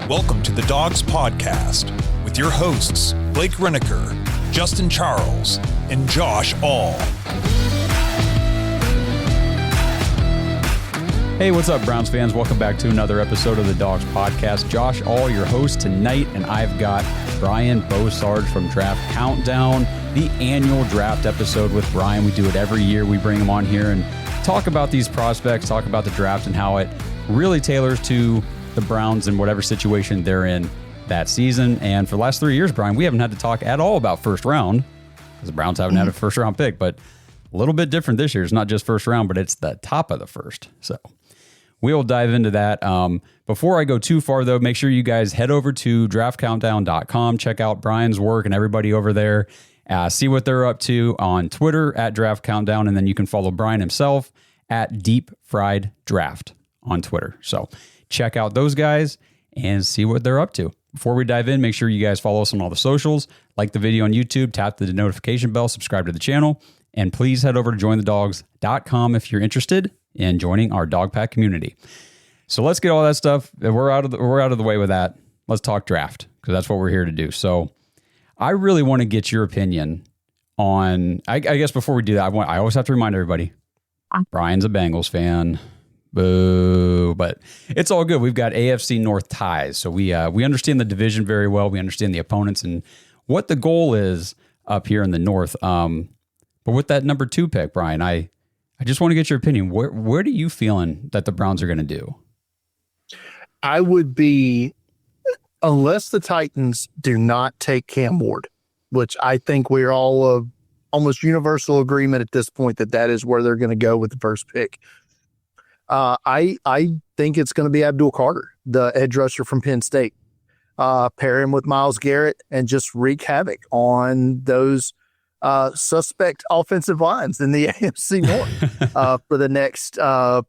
Welcome to the Dogs Podcast with your hosts, Blake Reneker, Justin Charles, and Josh All. Hey, what's up, Browns fans? Welcome back to another episode of the Dogs Podcast. Josh All, your host tonight, and I've got Brian Bosarge from Draft Countdown, the annual draft episode with Brian. We do it every year. We bring him on here and talk about these prospects, talk about the draft and how it really tailors to the Browns and whatever situation they're in that season. And for the last 3 years, Brian, we haven't had to talk at all about first round because the Browns haven't had a first round pick, but a little bit different this year. It's not just first round, but it's the top of the first. So we'll dive into that. Before I go too far, though, make sure you guys head over to draftcountdown.com, check out Brian's work and everybody over there, see what they're up to on Twitter at Draft Countdown, and then you can follow Brian himself at Deep Fried Draft on Twitter. So check out those guys and see what they're up to. Before we dive in, make sure you guys follow us on all the socials, like the video on YouTube, tap the notification bell, subscribe to the channel, and please head over to jointhedogs.com if you're interested in joining our dog pack community. So let's get all that stuff. We're out of the way with that. Let's talk draft because that's what we're here to do. So I really want to get your opinion on, I guess before we do that, I always have to remind everybody, Brian's a Bengals fan. Boo. But it's all good. We've got AFC North ties. So we understand the division very well. We understand the opponents and what the goal is up here in the North. But with that number 2 pick, Brian, I just want to get your opinion. Where do you feeling that the Browns are going to do? I would be, unless the Titans do not take Cam Ward, which I think we're all of almost universal agreement at this point that is where they're going to go with the first pick. I think it's going to be Abdul Carter, the edge rusher from Penn State. Pair him with Myles Garrett and just wreak havoc on those suspect offensive lines in the AFC North for the next 4-5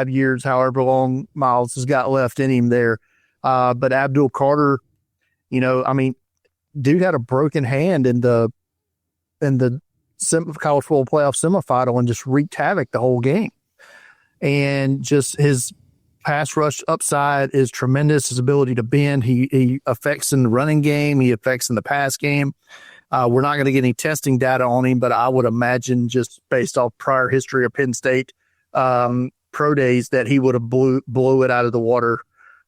years, however long Myles has got left in him there. But Abdul Carter, dude had a broken hand in the college football playoff semifinal and just wreaked havoc the whole game. And just his pass rush upside is tremendous. His ability to bend, he affects in the running game. He affects in the pass game. We're not going to get any testing data on him, but I would imagine just based off prior history of Penn State pro days that he would have blew it out of the water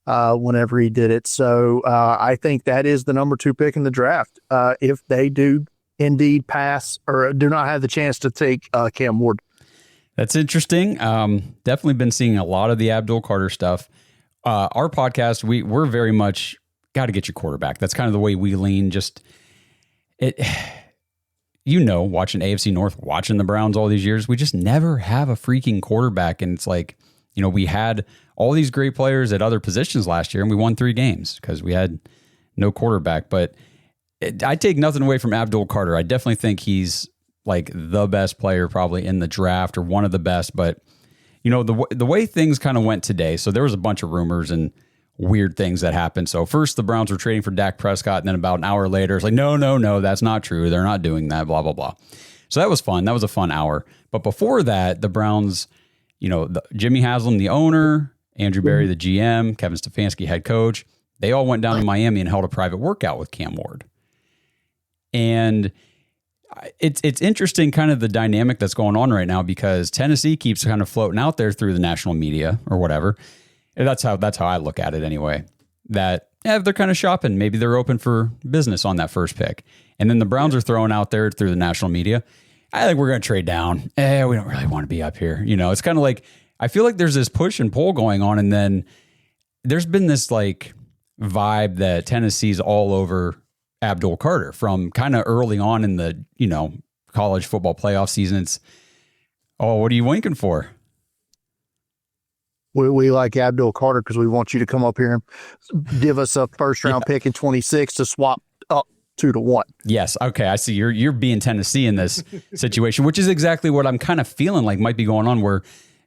whenever he did it. So I think that is the number 2 pick in the draft. If they do indeed pass or do not have the chance to take Cam Ward. That's interesting. Definitely been seeing a lot of the Abdul Carter stuff. Our podcast, we're very much got to get your quarterback. That's kind of the way we lean. Just watching AFC North, watching the Browns all these years, we just never have a freaking quarterback. And it's like, we had all these great players at other positions last year and we won 3 games because we had no quarterback. But I take nothing away from Abdul Carter. I definitely think he's like the best player probably in the draft or one of the best. But, the way things kind of went today, so there was a bunch of rumors and weird things that happened. So first the Browns were trading for Dak Prescott, and then about an hour later, it's like, no, that's not true. They're not doing that, blah, blah, blah. So that was fun. That was a fun hour. But before that, the Browns, Jimmy Haslam, the owner, Andrew Berry, the GM, Kevin Stefanski, head coach, they all went down to Miami and held a private workout with Cam Ward. And it's interesting kind of the dynamic that's going on right now because Tennessee keeps kind of floating out there through the national media or whatever. And that's how I look at it anyway, that they're kind of shopping. Maybe they're open for business on that first pick. And then the Browns are throwing out there through the national media, I think we're going to trade down. We don't really want to be up here. It's kind of like, I feel like there's this push and pull going on. And then there's been this like vibe that Tennessee's all over Abdul Carter from kind of early on in the, college football playoff season. It's, what are you winking for? We like Abdul Carter because we want you to come up here and give us a first round pick in 26 to swap up 2-1. Yes. Okay. I see. You're being Tennessee in this situation, which is exactly what I'm kind of feeling like might be going on, where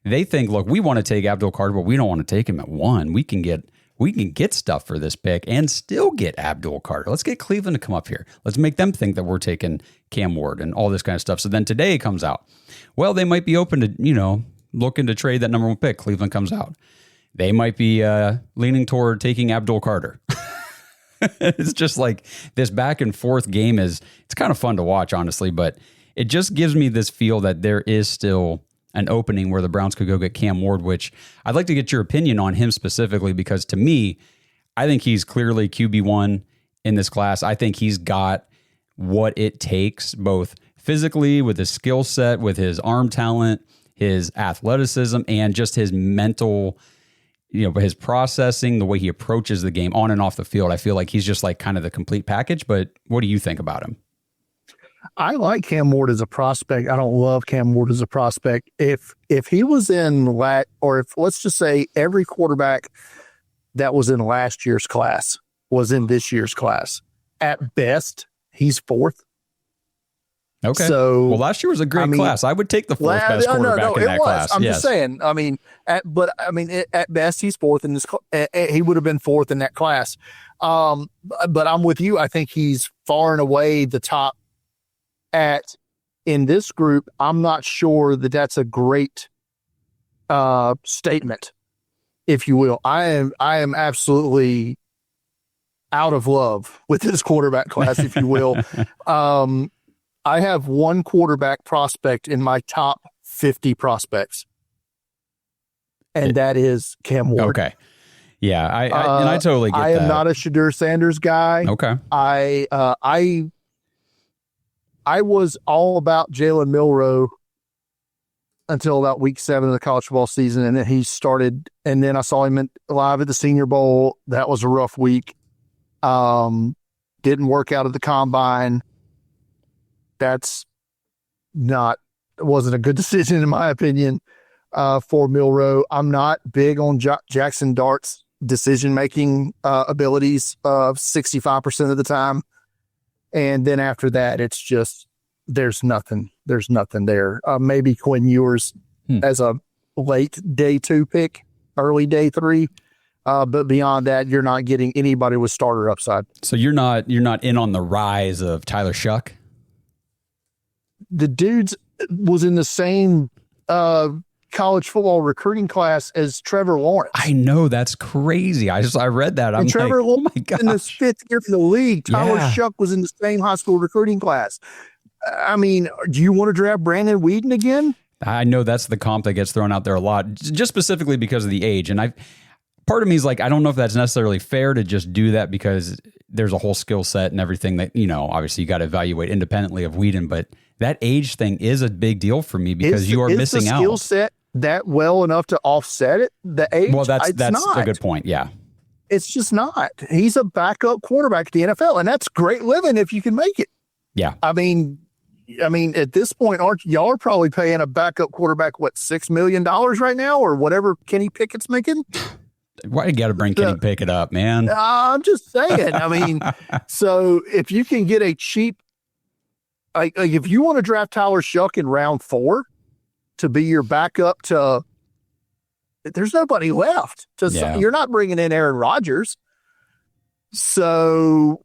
they think, look, we want to take Abdul Carter, but we don't want to take him at 1. We can get stuff for this pick and still get Abdul Carter. Let's get Cleveland to come up here. Let's make them think that we're taking Cam Ward and all this kind of stuff. So then today it comes out, well, they might be open to, looking to trade that number 1 pick. Cleveland comes out. they might be leaning toward taking Abdul Carter. It's just like this back and forth game it's kind of fun to watch, honestly, but it just gives me this feel that there is still an opening where the Browns could go get Cam Ward, which I'd like to get your opinion on him specifically, because to me, I think he's clearly QB1 in this class. I think he's got what it takes, both physically, with his skill set, with his arm talent, his athleticism, and just his mental, his processing, the way he approaches the game on and off the field. I feel like he's just like kind of the complete package, but what do you think about him? I like Cam Ward as a prospect. I don't love Cam Ward as a prospect. If he was in or if let's just say every quarterback that was in last year's class was in this year's class, at best, he's fourth. Okay. So, well, last year was a great class. I would take the fourth best quarterback in that class. I'm just saying. At best, he's fourth in this. He would have been fourth in that class. But I'm with you. I think he's far and away the top in this group. I'm not sure that that's a great statement, if you will. I am absolutely out of love with this quarterback class, if you will. I have one quarterback prospect in my top 50 prospects, and that is Cam Ward. Okay. Yeah, I totally get that. I am not a Shadur Sanders guy. Okay. I was all about Jalen Milroe until about week 7 of the college football season, and then he started, and then I saw him live at the Senior Bowl. That was a rough week. Didn't work out at the combine. Wasn't a good decision in my opinion for Milroe. I'm not big on Jackson Dart's decision-making abilities 65% of the time. And then after that, it's just, there's nothing there. Maybe Quinn Ewers as a late day 2 pick, early day 3. But beyond that, you're not getting anybody with starter upside. So you're not in on the rise of Tyler Shuck? The dudes was in the same college football recruiting class as Trevor Lawrence. I know, that's crazy. I read that. I'm Trevor like, Lawrence oh my gosh. In his 5th year in the league. Tyler Shuck was in the same high school recruiting class. I mean, do you want to draft Brandon Whedon again? I know that's the comp that gets thrown out there a lot, just specifically because of the age. And part of me is like, I don't know if that's necessarily fair to just do that, because there's a whole skill set and everything that, obviously you got to evaluate independently of Whedon, but that age thing is a big deal for me, because you are missing out. Is the skill set that well enough to offset it? The age? Well, that's a good point. Yeah. It's just not. He's a backup quarterback at the NFL, and that's great living if you can make it. Yeah. I mean, at this point, y'all are probably paying a backup quarterback, $6 million right now, or whatever Kenny Pickett's making? Why you got to bring Kenny Pickett up, man? I'm just saying. I mean, so if you can get a cheap, like if you want to draft Tyler Shuck in round 4 to be your backup to, there's nobody left. You're not bringing in Aaron Rodgers. So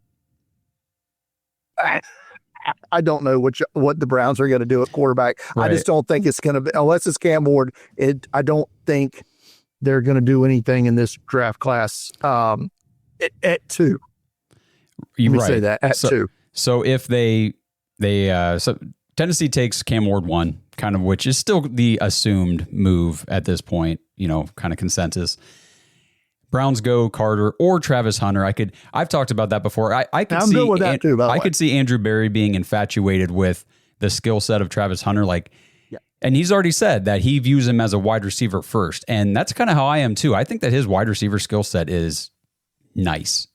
I don't know what the Browns are going to do at quarterback. Right. I just don't think it's going to be, unless it's Cam Ward. I don't think they're going to do anything in this draft class at 2. Let me say that at 2. So if so Tennessee takes Cam Ward 1, kind of, which is still the assumed move at this point, kind of consensus. Browns go Carter or Travis Hunter. I've talked about that before. I could see that too, by the way. Could see Andrew Berry being infatuated with the skill set of Travis Hunter. And he's already said that he views him as a wide receiver first. And that's kind of how I am too. I think that his wide receiver skill set is nice.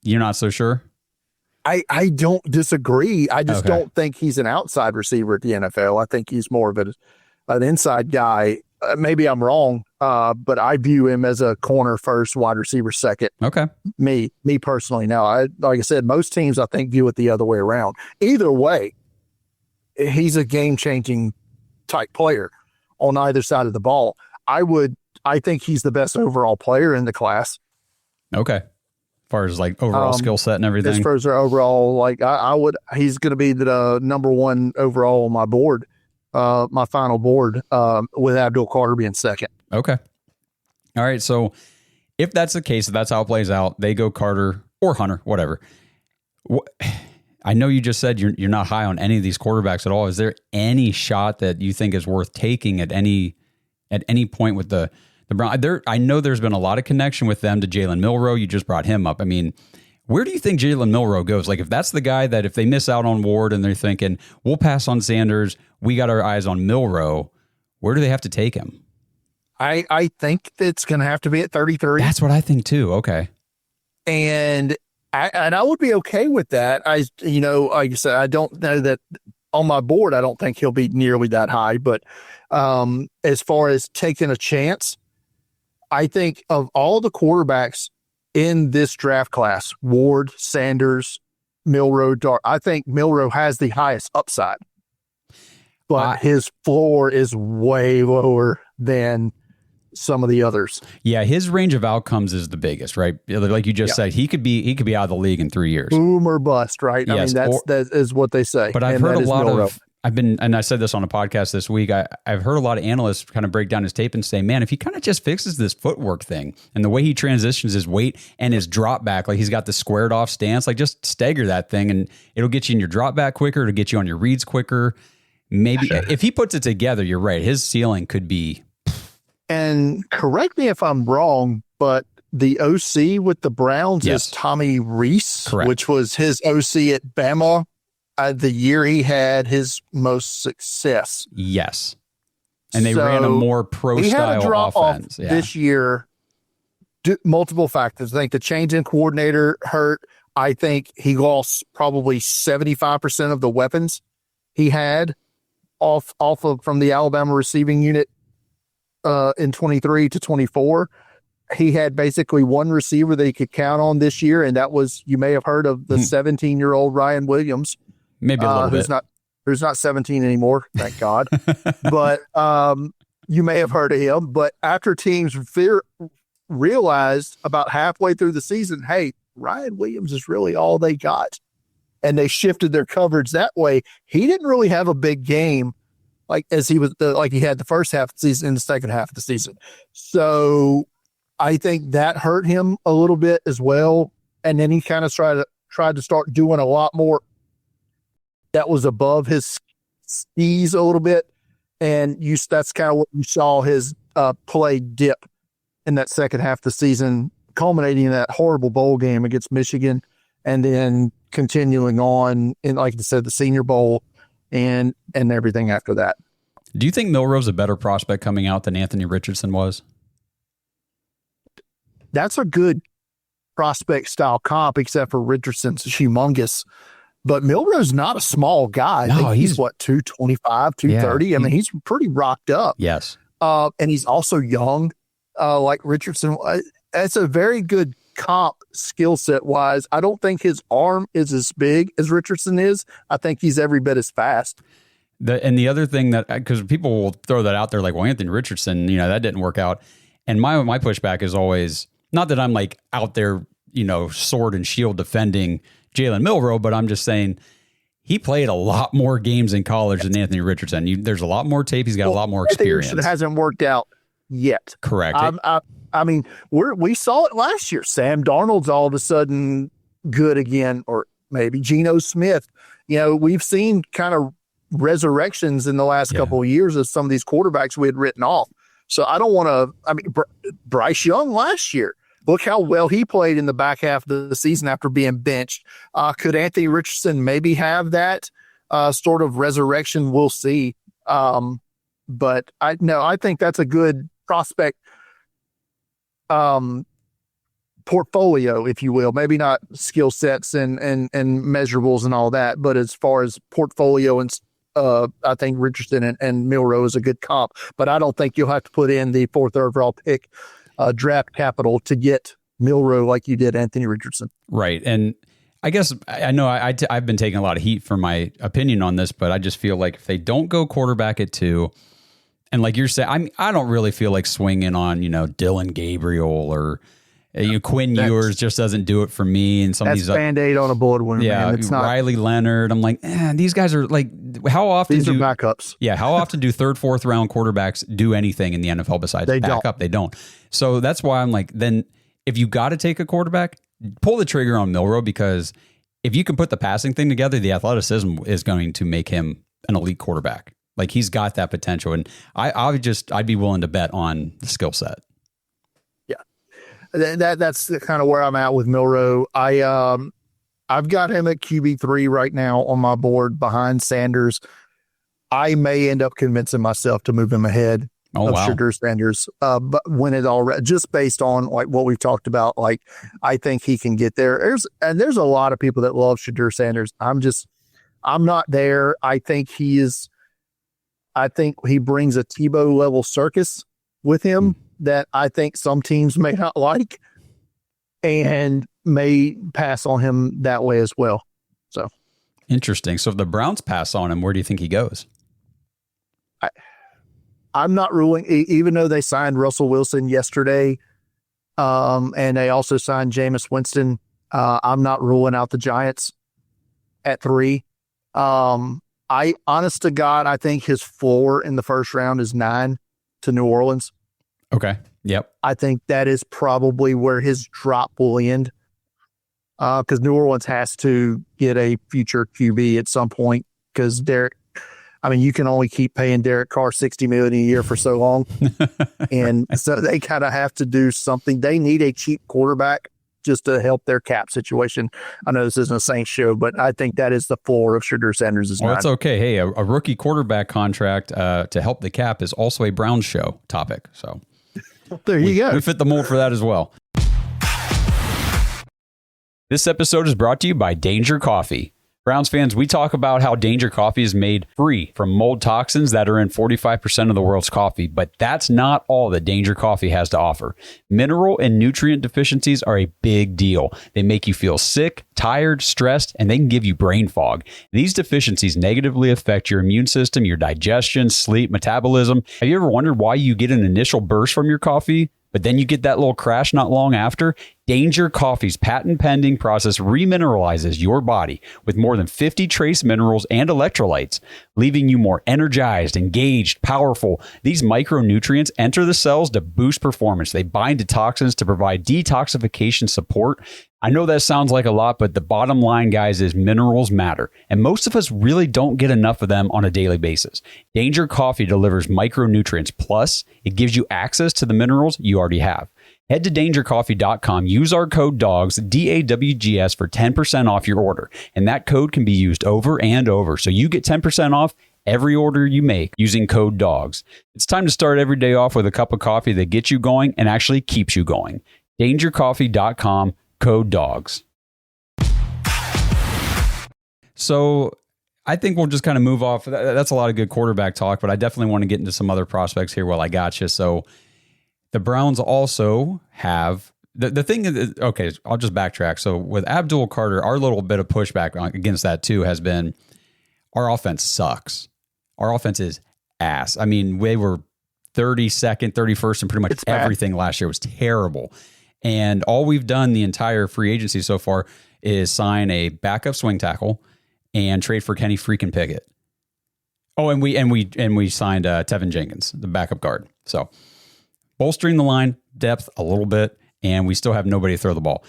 You're not so sure? I don't disagree. I just don't think he's an outside receiver at the NFL. I think he's more of an inside guy. Maybe I'm wrong, but I view him as a corner first, wide receiver second. Okay. Me personally. Now, like I said, most teams I think view it the other way around. Either way, he's a game-changing type player on either side of the ball. I think he's the best overall player in the class. Okay. As far as overall skill set and everything. As far as overall, he's going to be the number 1 overall on my board, my final board, with Abdul Carter being second. Okay. All All right, so if that's the case, if that's how it plays out, they go Carter or Hunter, whatever. I know you just said you're not high on any of these quarterbacks at all. Is there any shot that you think is worth taking at any point with the Browns? I know there's been a lot of connection with them to Jalen Milroe. You just brought him up. I mean, where do you think Jalen Milroe goes? Like, if that's the guy that if they miss out on Ward and they're thinking, we'll pass on Sanders, we got our eyes on Milroe, where do they have to take him? I think it's going to have to be at 33. That's what I think too. Okay. And I would be okay with that. Like I said, I don't know that on my board, I don't think he'll be nearly that high. But as far as taking a chance, I think of all the quarterbacks in this draft class, Ward, Sanders, Milroe, Dart, I think Milroe has the highest upside. But his floor is way lower than some of the others. Yeah, his range of outcomes is the biggest, right? Like you just said, he could be out of the league in 3 years. Boom or bust, right? Yes, I mean, that is what they say. But I've heard a lot of, and I said this on a podcast this week, I've heard a lot of analysts kind of break down his tape and say, man, if he kind of just fixes this footwork thing and the way he transitions his weight and his drop back, like he's got the squared off stance, like just stagger that thing and it'll get you in your drop back quicker, it'll get you on your reads quicker. Maybe if he puts it together, you're right. His ceiling could be. And correct me if I'm wrong, but the OC with the Browns is Tommy Rees, correct, which was his OC at Bama the year he had his most success. Yes. And they ran a more pro-style offense. He had a drop-off this year. Multiple factors. I think the change in coordinator hurt. I think he lost probably 75% of the weapons he had off of from the Alabama receiving unit in 23 to 24. He had basically one receiver that he could count on this year, and that was, you may have heard of the 17-year-old Ryan Williams. Maybe a little bit. Who's not 17 anymore, thank God. But you may have heard of him. But after teams realized about halfway through the season, hey, Ryan Williams is really all they got, and they shifted their coverage that way. He didn't really have a big game like he had the first half of the season and the second half of the season. So I think that hurt him a little bit as well. And then he kind of tried to start doing a lot more that was above his skis a little bit. And that's kind of what you saw his play dip in that second half of the season, culminating in that horrible bowl game against Michigan, and then continuing on in, like I said, the Senior Bowl and everything after that. Do you think Milroe's a better prospect coming out than Anthony Richardson was? That's a good prospect style comp, except for Richardson's humongous. But Milroe's not a small guy. No, I think he's 225, 230. Yeah, I mean, he's pretty rocked up. Yes. And he's also young, like Richardson. It's a very good comp skill set wise. I don't think his arm is as big as Richardson is. I think he's every bit as fast. And the other thing that, because people will throw that out there like, well, Anthony Richardson, that didn't work out. And my pushback is always, not that I'm like out there, sword and shield defending Jalen Milroe, but I'm just saying he played a lot more games in college than Anthony Richardson. There's a lot more tape. He's got a lot more experience. It hasn't worked out yet. Correct. I mean, we saw it last year. Sam Darnold's all of a sudden good again, or maybe Geno Smith. We've seen kind of resurrections in the last couple of years of some of these quarterbacks we had written off. So I don't want to, Bryce Young last year, look how well he played in the back half of the season after being benched. Could Anthony Richardson maybe have that sort of resurrection? We'll see. But I think that's a good prospect portfolio, if you will. Maybe not skill sets and measurables and all that, but as far as portfolio and I think Richardson and Milroe is a good comp, but I don't think you'll have to put in the 4th overall pick draft capital to get Milroe like you did Anthony Richardson. Right. And I guess I know I've been taking a lot of heat for my opinion on this, but I just feel like if they don't go quarterback at 2, and like you're saying, I don't really feel like swinging on, Dylan Gabriel or, Quinn Ewers just doesn't do it for me. And some of that's these Band-Aid on a bullet wound. Yeah, man. It's not, Riley Leonard. I'm like, these guys are like, how often these are backups. Yeah, how often do third, fourth round quarterbacks do anything in the NFL besides back up? They don't. So that's why I'm like, then if you got to take a quarterback, pull the trigger on Milroe, because if you can put the passing thing together, the athleticism is going to make him an elite quarterback. Like, he's got that potential, and I'd be willing to bet on the skill set. That's kind of where I'm at with Milroe. I've got him at QB3 right now on my board behind Sanders. I may end up convincing myself to move him ahead of Shadur Sanders, but when it all just based on like what we've talked about, like I think he can get there. There's a lot of people that love Shadur Sanders. I'm not there. I think he brings a Tebow level circus with him that I think some teams may not like and may pass on him that way as well. So interesting. So if the Browns pass on him, where do you think he goes? I'm not ruling, even though they signed Russell Wilson yesterday, and they also signed Jameis Winston. I'm not ruling out the Giants at 3. Honest to God, I think his floor in the first round is 9 to New Orleans. Okay. Yep. I think that is probably where his drop will end, because New Orleans has to get a future QB at some point, because you can only keep paying Derek Carr $60 million a year for so long. And so they kind of have to do something. They need a cheap quarterback just to help their cap situation. I know this isn't a Saints show, but I think that is the floor of Shadur Sanders. Well, it's okay. Hey, a rookie quarterback contract to help the cap is also a Browns show topic. So there you go. We fit the mold for that as well. This episode is brought to you by Danger Coffee. Browns fans, we talk about how Danger Coffee is made free from mold toxins that are in 45% of the world's coffee, but that's not all that Danger Coffee has to offer. Mineral and nutrient deficiencies are a big deal. They make you feel sick, tired, stressed, and they can give you brain fog. These deficiencies negatively affect your immune system, your digestion, sleep, metabolism. Have you ever wondered why you get an initial burst from your coffee, but then you get that little crash not long after? Danger Coffee's patent-pending process remineralizes your body with more than 50 trace minerals and electrolytes, leaving you more energized, engaged, powerful. These micronutrients enter the cells to boost performance. They bind to toxins to provide detoxification support. I know that sounds like a lot, but the bottom line, guys, is minerals matter, and most of us really don't get enough of them on a daily basis. Danger Coffee delivers micronutrients, plus it gives you access to the minerals you already have. Head to dangercoffee.com, use our code DAWGS, DAWGS, for 10% off your order, and that code can be used over and over, so you get 10% off every order you make using code DAWGS. It's time to start every day off with a cup of coffee that gets you going and actually keeps you going. dangercoffee.com, code DAWGS. So I think we'll just kind of move off. That's a lot of good quarterback talk, but I definitely want to get into some other prospects here while I got you. So the Browns also have the thing is, okay, I'll just backtrack. So with Abdul Carter, our little bit of pushback against that too has been our offense sucks. Our offense is ass. I mean, we were 32nd, 31st, and pretty much everything last year was terrible. And all we've done the entire free agency so far is sign a backup swing tackle and trade for Kenny freaking Pickett. Oh, and we signed Tevin Jenkins, the backup guard. So bolstering the line depth a little bit, and we still have nobody to throw the ball.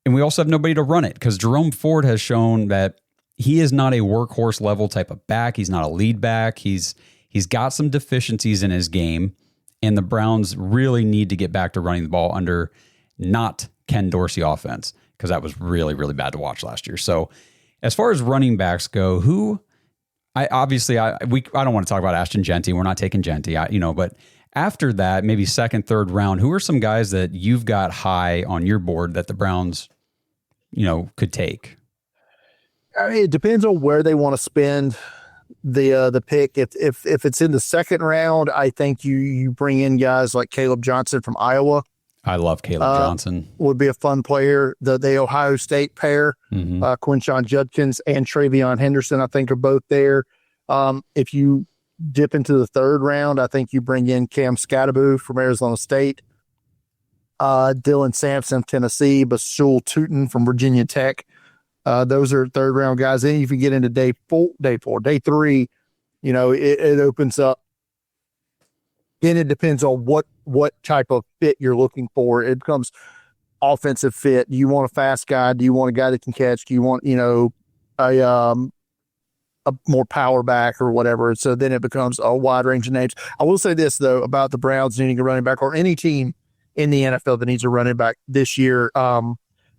And we also have nobody to run it, because Jerome Ford has shown that he is not a workhorse level type of back. He's not a lead back. He's got some deficiencies in his game, and the Browns really need to get back to running the ball under not Ken Dorsey offense, because that was really, really bad to watch last year. So as far as running backs go, I don't want to talk about Ashton Genty. We're not taking Genty, but after that, maybe second, third round, who are some guys that you've got high on your board that the Browns, could take? I mean, it depends on where they want to spend the pick. If it's in the second round, I think you bring in guys like Caleb Johnson from Iowa. I love Caleb Johnson. Would be a fun player. The Ohio State pair, Quinshon Judkins and Travion Henderson, I think are both there. If you dip into the third round, I think you bring in Cam Skattebo from Arizona State. Dylan Sampson, Tennessee, Basul Tootin from Virginia Tech. Those are third round guys. Then if you get into day three, it opens up. And it depends on what type of fit you're looking for. It becomes offensive fit. Do you want a fast guy? Do you want a guy that can catch? Do you want, a more power back or whatever? So then it becomes a wide range of names. I will say this, though, about the Browns needing a running back, or any team in the NFL that needs a running back this year.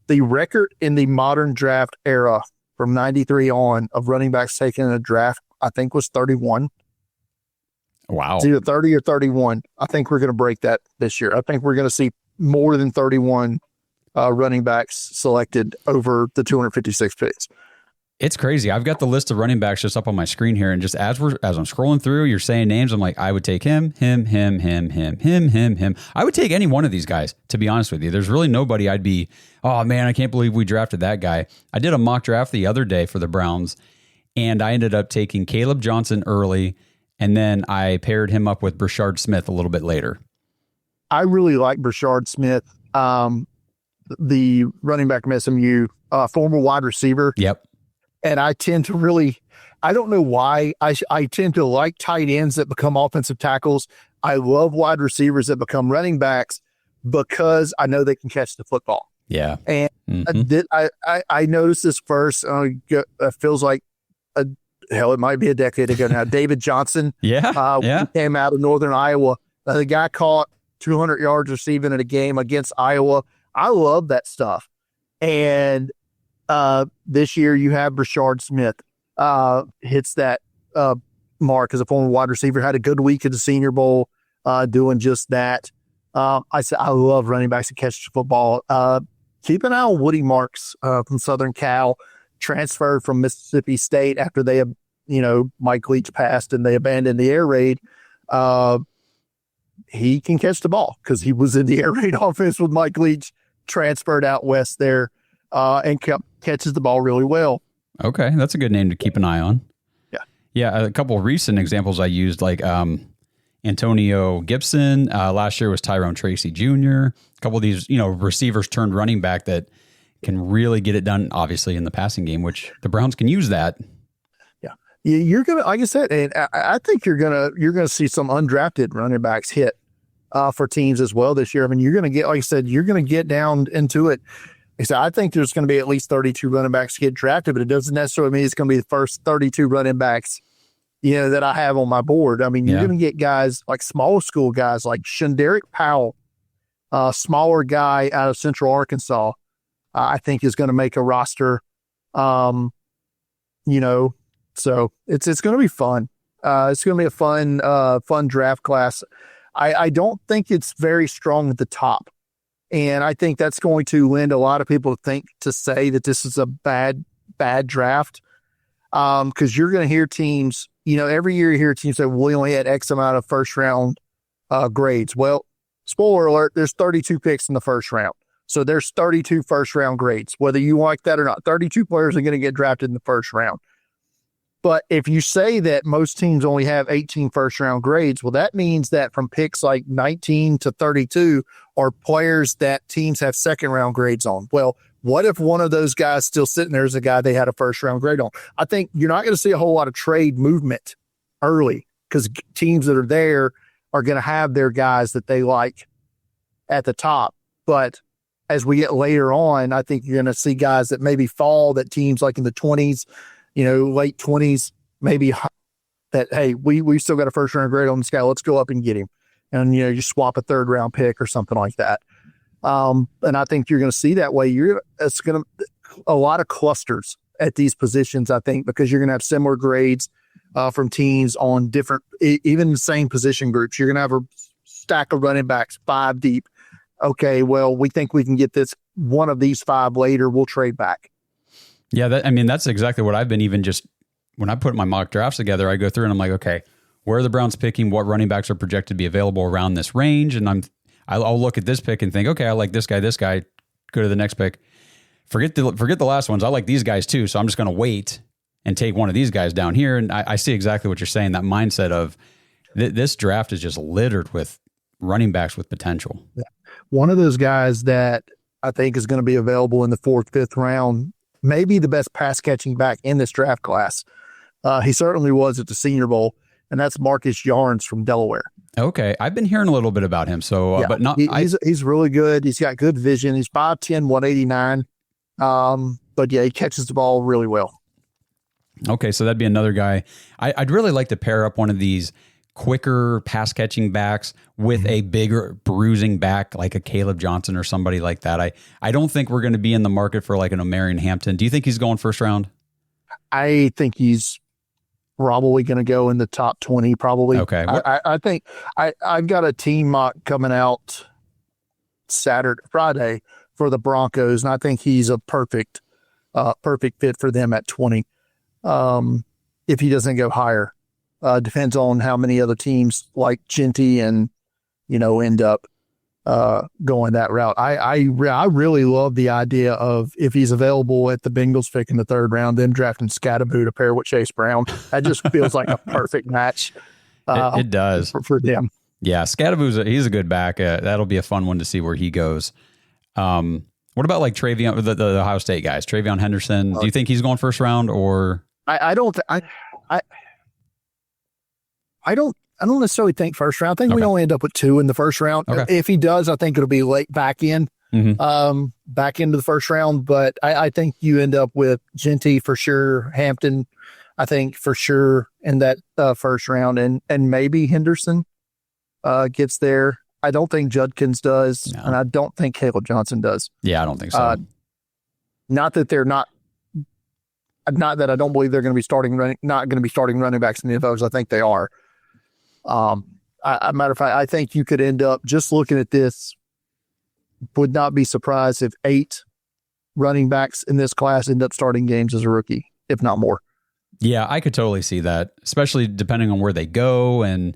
The record in the modern draft era from 93 on of running backs taken in a draft, I think, was 31. Wow. It's either 30 or 31. I think we're going to break that this year. I think we're going to see more than 31 running backs selected over the 256 picks. It's crazy. I've got the list of running backs just up on my screen here, and just as I'm scrolling through, you're saying names. I'm like, I would take him. I would take any one of these guys, to be honest with you. There's really nobody I'd be, oh man, I can't believe we drafted that guy. I did a mock draft the other day for the Browns, and I ended up taking Caleb Johnson early, and then I paired him up with Brashard Smith a little bit later. I really like Brashard Smith, the running back from SMU, former wide receiver. Yep. And I tend to I don't know why, I tend to like tight ends that become offensive tackles. I love wide receivers that become running backs because I know they can catch the football. Yeah. And I noticed this first. It feels like, it might be a decade ago now. David Johnson. Yeah. Came out of Northern Iowa. The guy caught 200 yards receiving in a game against Iowa. I love that stuff. And this year you have Brashard Smith hits that mark as a former wide receiver, had a good week at the Senior Bowl doing just that. I love running backs that catch the football. Keep an eye on Woody Marks from Southern Cal, transferred from Mississippi State after they have, Mike Leach passed and they abandoned the air raid. He can catch the ball because he was in the air raid offense with Mike Leach, transferred out west there. And catches the ball really well. Okay, that's a good name to keep an eye on. Yeah. A couple of recent examples I used, like Antonio Gibson. Last year was Tyrone Tracy Jr. A couple of these, receivers turned running back that can really get it done, obviously, in the passing game, which the Browns can use that. Yeah, you're gonna, like I said, and I think you're gonna see some undrafted running backs hit for teams as well this year. I mean, you're gonna get, like I said, you're gonna get down into it. So I think there's going to be at least 32 running backs get drafted, but it doesn't necessarily mean it's going to be the first 32 running backs, that I have on my board. I mean, you're going to get guys like small school guys like Shanderick Powell, a smaller guy out of Central Arkansas, I think is going to make a roster. So it's going to be fun. It's going to be a fun draft class. I don't think it's very strong at the top. And I think that's going to lend a lot of people to say that this is a bad draft. Because you're going to hear teams, every year you hear teams say, well, we only had X amount of first round grades. Well, spoiler alert, there's 32 picks in the first round. So there's 32 first round grades, whether you like that or not. 32 players are going to get drafted in the first round. But if you say that most teams only have 18 first round grades, well, that means that from picks like 19 to 32 are players that teams have second round grades on. Well, what if one of those guys still sitting there is a guy they had a first round grade on? I think you're not going to see a whole lot of trade movement early because teams that are there are going to have their guys that they like at the top. But as we get later on, I think you're going to see guys that maybe fall, that teams like in the 20s, late 20s, maybe that, hey, we still got a first round grade on this guy. Let's go up and get him. And, you swap a third round pick or something like that. And I think you're going to see that way. It's going to a lot of clusters at these positions, I think, because you're going to have similar grades from teams on different, even the same position groups. You're going to have a stack of running backs 5 deep. Okay, well, we think we can get this one of these 5 later. We'll trade back. Yeah, that's exactly what I've been, even just when I put my mock drafts together, I go through and I'm like, okay, where are the Browns picking? What running backs are projected to be available around this range? And I'll look at this pick and think, okay, I like this guy, go to the next pick. Forget the last ones. I like these guys too. So I'm just going to wait and take one of these guys down here. And I see exactly what you're saying. That mindset of this draft is just littered with running backs with potential. Yeah. one of those guys that I think is going to be available in the 4th, 5th round, maybe the best pass catching back in this draft class. He certainly was at the Senior Bowl, and that's Marcus Yarns from Delaware. Okay. I've been hearing a little bit about him. So, Yeah, but not, he's really good. He's got good vision. He's 5'10", 189. But yeah, he catches the ball really well. Okay. So that'd be another guy. I'd really like to pair up one of these quicker pass catching backs with a bigger bruising back, like a Caleb Johnson or somebody like that. I don't think we're going to be in the market for like an Omarion Hampton. Do you think he's going first round? I think he's probably going to go in the top 20, probably. Okay. I think I've got a team mock coming out Friday for the Broncos, and I think he's a perfect fit for them at 20. If he doesn't go higher, depends on how many other teams like Genty and, end up going that route. I really love the idea of, if he's available at the Bengals pick in the 3rd round, then drafting Scatterboo to pair with Chase Brown. That just feels like a perfect match. It does for them. Yeah, Scatterboo's he's a good back. That'll be a fun one to see where he goes. What about like Travion, the Ohio State guys, Travion Henderson? Do you think he's going first round, or? I don't necessarily think first round. I think we only end up with 2 in the first round. Okay. If he does, I think it'll be late back into the first round. But I think you end up with Genty for sure, Hampton, I think for sure in that first round, and maybe Henderson gets there. I don't think Judkins does, and I don't think Caleb Johnson does. Yeah, I don't think so. Not that I don't believe they're going to be starting running backs in the NFL, because I think they are. Matter of fact, I think you could end up, just looking at this, would not be surprised if 8 running backs in this class end up starting games as a rookie, if not more. Yeah, I could totally see that, especially depending on where they go and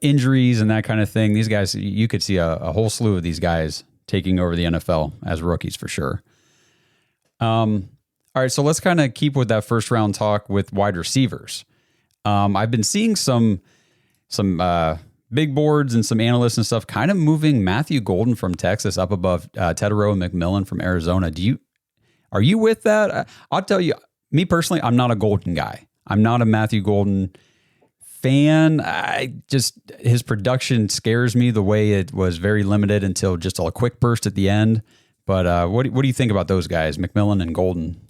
injuries and that kind of thing. These guys, you could see a whole slew of these guys taking over the NFL as rookies for sure. All right, so let's kind of keep with that first round talk with wide receivers. I've been seeing some big boards and some analysts and stuff kind of moving Matthew Golden from Texas up above Tedero and McMillan from Arizona. Are you with that? I'll tell you, me personally, I'm not a Golden guy. I'm not a Matthew Golden fan. His production scares me, the way it was very limited until just a quick burst at the end. But what do you think about those guys, McMillan and Golden?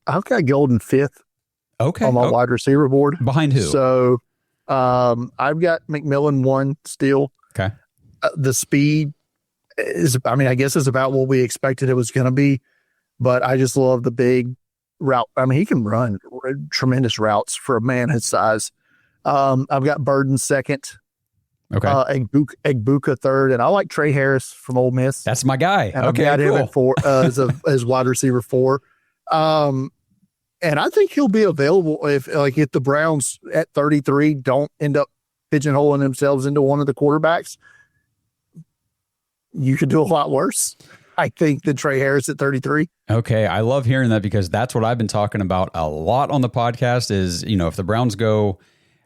I've got Golden 5th. Okay. On my wide receiver board. Behind who? So I've got McMillan 1 still. Okay. The speed is, I guess is about what we expected it was going to be, but I just love the big route. He can run tremendous routes for a man his size. I've got Burden 2nd. Okay. Egbuka 3rd, and I like Trey Harris from Ole Miss. That's my guy. And I've got him at 4 as wide receiver 4. And I think he'll be available if the Browns at 33 don't end up pigeonholing themselves into one of the quarterbacks. You could do a lot worse, I think, than Trey Harris at 33. Okay, I love hearing that, because that's what I've been talking about a lot on the podcast is, if the Browns go,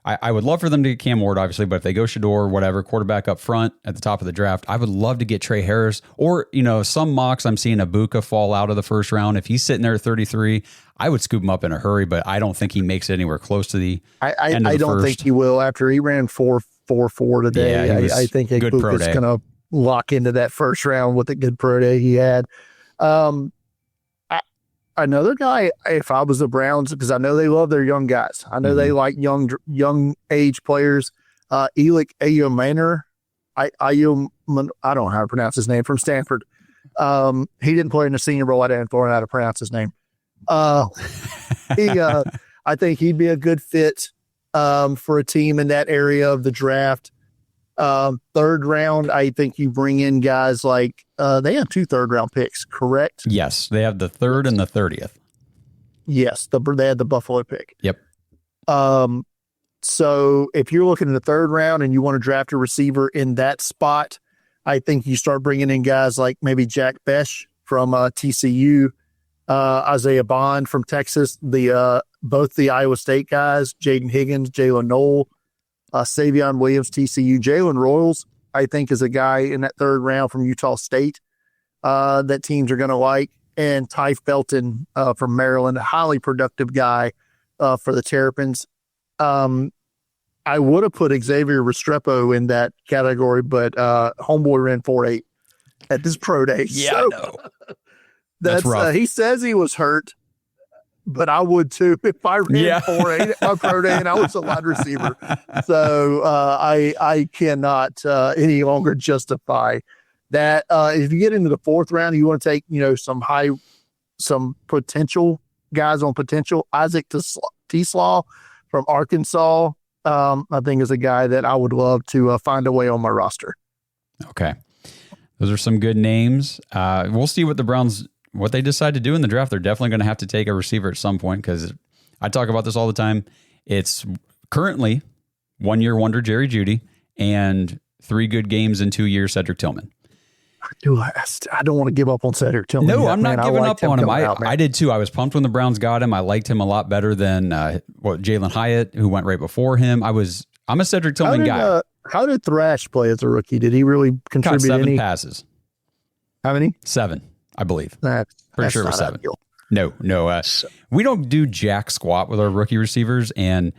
I would love for them to get Cam Ward, obviously, but if they go Shador, whatever, quarterback up front at the top of the draft, I would love to get Trey Harris, or, some mocks I'm seeing Egbuka fall out of the first round. If he's sitting there at 33, I would scoop him up in a hurry, but I don't think he makes it anywhere close to the end of the I don't think he will. After he ran 4.44 today, yeah, I think Egbuka's going to lock into that first round with a good pro day he had. Another guy, if I was the Browns, because I know they love their young guys. I know they like young age players. Elik Ayumanor, I don't know how to pronounce his name, from Stanford. He didn't play in the Senior Bowl. I didn't learn how to pronounce his name. I think he'd be a good fit for a team in that area of the draft. 3rd round, I think you bring in guys like they have 2 3rd-round picks, correct? Yes, they have the 3rd and the 30th. Yes, they had the Buffalo pick. Yep. So if you're looking in the 3rd round and you want to draft a receiver in that spot, I think you start bringing in guys like maybe Jack Besh from TCU, Isaiah Bond from Texas, both the Iowa State guys, Jaden Higgins, Jalen Noel, Savion Williams, TCU, Jalen Royals. I think, is a guy in that third round from Utah State that teams are going to like. And Ty Felton from Maryland, a highly productive guy for the Terrapins. I would have put Xavier Restrepo in that category, but homeboy ran 4.8 at this pro day. Yeah, so, I know. That's rough. He says he was hurt, but I would too if I ran 4.8 at my pro day and I was a wide receiver. So I cannot any longer justify that. If you get into the fourth round, you want to take some potential guys on potential. Isaac T-Slaw from Arkansas, I think is a guy that I would love to find a way on my roster. Okay. Those are some good names. We'll see what the Browns, what they decide to do in the draft. They're definitely going to have to take a receiver at some point because I talk about this all the time. It's currently 1 year wonder Jerry Jeudy and 3 good games in 2 years Cedric Tillman. I don't want to give up on Cedric Tillman. No, I'm not giving up on him. I did too. I was pumped when the Browns got him. I liked him a lot better than Jalen Hyatt, who went right before him. I'm a Cedric Tillman guy. How did Thrash play as a rookie? Did he really contribute? Caught 7 passes. How many? 7, I believe. Pretty sure it was 7. No. We don't do jack squat with our rookie receivers, and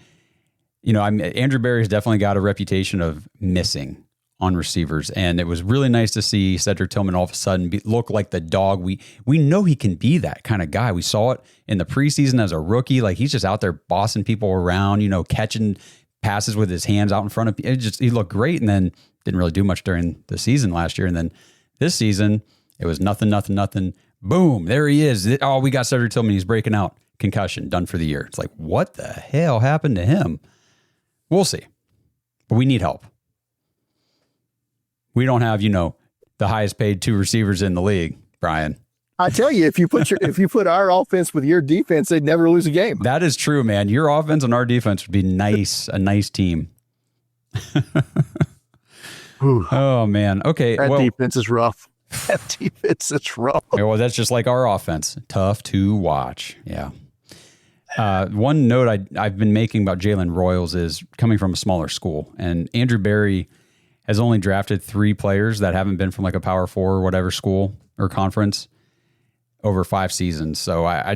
Andrew Berry's definitely got a reputation of missing on receivers, and it was really nice to see Cedric Tillman all of a sudden look like the dog. We know he can be that kind of guy. We saw it in the preseason as a rookie. Like, he's just out there bossing people around, catching passes with his hands out in front of people. He looked great, and then didn't really do much during the season last year. And then this season, it was nothing. Boom, there he is. We got Cedric Tillman. He's breaking out. Concussion, done for the year. It's like, what the hell happened to him? We'll see. But we need help. We don't have, the highest paid 2 receivers in the league, Brian. I tell you, if you put our offense with your defense, they'd never lose a game. That is true, man. Your offense and our defense would be nice, a nice team. Oh, man. Okay. That defense is rough. That defense is rough. Well, that's just like our offense. Tough to watch. Yeah. One note I've been making about Jalen Royals is coming from a smaller school, and Andrew Berry has only drafted 3 players that haven't been from like a Power 4 or whatever school or conference over 5 seasons. So I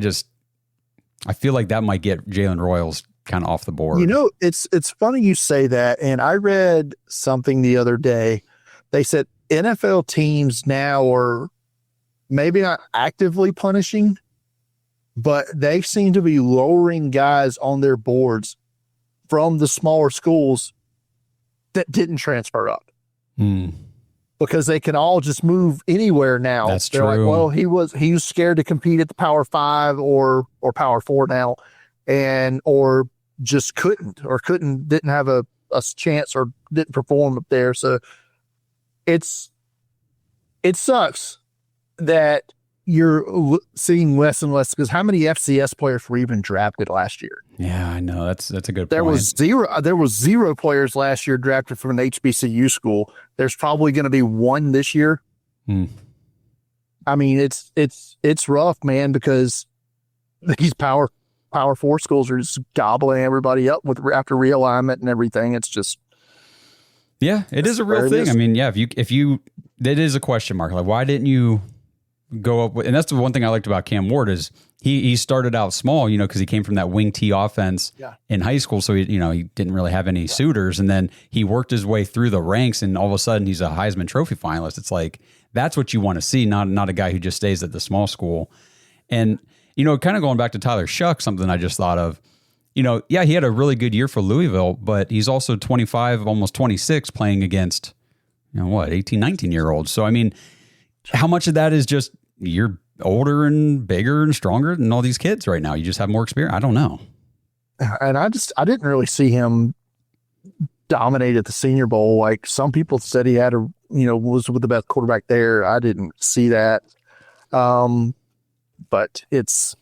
feel like that might get Jalen Royals kind of off the board. It's funny you say that. And I read something the other day. They said NFL teams now are maybe not actively punishing, but they seem to be lowering guys on their boards from the smaller schools that didn't transfer up. Because they can all just move anywhere now. That's They're true. like, well, he was scared to compete at the Power 5 or Power 4 now, or just didn't have a chance or didn't perform up there. So it sucks that you're seeing less and less, because how many FCS players were even drafted last year? Yeah, I know. That's a good point. There was 0 players last year drafted from an HBCU school. There's probably going to be 1 this year. I mean, it's rough, man, because these Power 4 schools are just gobbling everybody up after realignment and everything. It's just, yeah, it is a real thing. I mean, yeah, if you that is a question mark. Like, why didn't you go up with, and that's the one thing I liked about Cam Ward is he started out small, because he came from that wing T offense in high school. So he didn't really have any suitors. And then he worked his way through the ranks, and all of a sudden he's a Heisman Trophy finalist. It's like, that's what you want to see, not a guy who just stays at the small school. And, kind of going back to Tyler Shuck, something I just thought of, he had a really good year for Louisville, but he's also 25, almost 26 playing against, 18, 19-year-olds. So, I mean, how much of that is just you're older and bigger and stronger than all these kids right now? You just have more experience. I don't know. And I didn't really see him dominate at the Senior Bowl. Like some people said he had was with the best quarterback there. I didn't see that. But it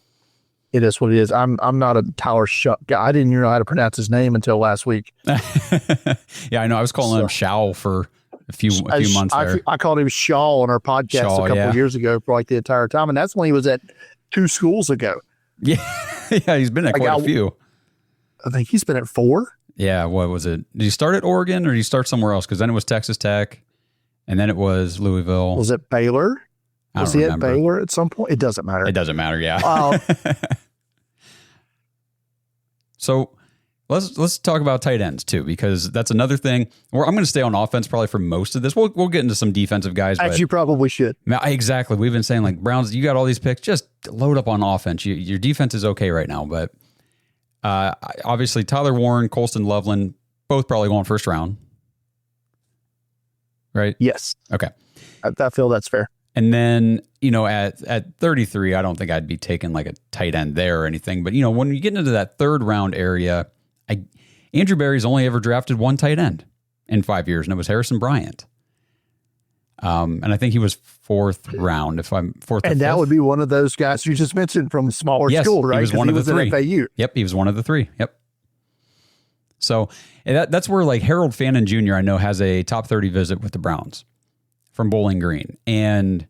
is what it is. I'm not a Tyler Shuck guy. I didn't even know how to pronounce his name until last week. Yeah, I know. I was calling him Shao for a few months there. I called him Shaw on our podcast a couple of years ago for like the entire time. And that's when he was at 2 schools ago. Yeah. Yeah. He's been at quite a few. I think he's been at 4. Yeah. What was it? Did he start at Oregon or did he start somewhere else? Cause then it was Texas Tech. And then it was Louisville. Was it Baylor? Was he at Baylor at some point? It doesn't matter. It doesn't matter, yeah. So let's talk about tight ends too, because that's another thing. I'm going to stay on offense probably for most of this. We'll get into some defensive guys. As you probably should. Exactly. We've been saying, like, Browns, you got all these picks, just load up on offense. Your defense is okay right now, but obviously Tyler Warren, Colston Loveland, both probably going first round. Right? Yes. Okay. I feel that's fair. And then, at 33, I don't think I'd be taking like a tight end there or anything. But, when you get into that third round area, Andrew Berry's only ever drafted one tight end in 5 years, and it was Harrison Bryant. And I think he was fourth round, if I'm fourth. And that would be one of those guys you just mentioned from a smaller school, right? He was one of the three. FAU. Yep, he was one of the three. Yep. So that's where, like, Harold Fannin Jr., I know, has a top 30 visit with the Browns from Bowling Green. And,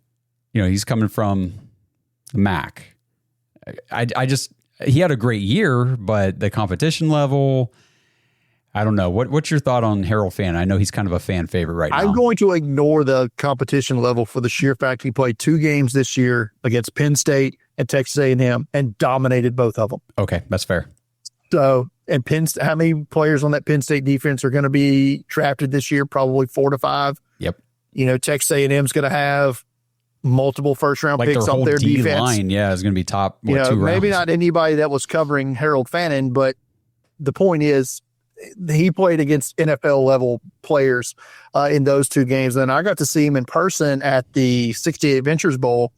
he's coming from the MAC. He had a great year, but the competition level, I don't know. What's your thought on Harold Fannin? I know he's kind of a fan favorite right now. I'm going to ignore the competition level for the sheer fact he played 2 games this year against Penn State and Texas A&M and dominated both of them. Okay, that's fair. So, and how many players on that Penn State defense are going to be drafted this year? Probably 4 to 5. Yep. Texas A&M's going to have multiple first-round picks on their defense. Line, is going to be top 2 rounds. Maybe not anybody that was covering Harold Fannin, but the point is he played against NFL-level players in those 2 games. And I got to see him in person at the 68 Ventures Bowl,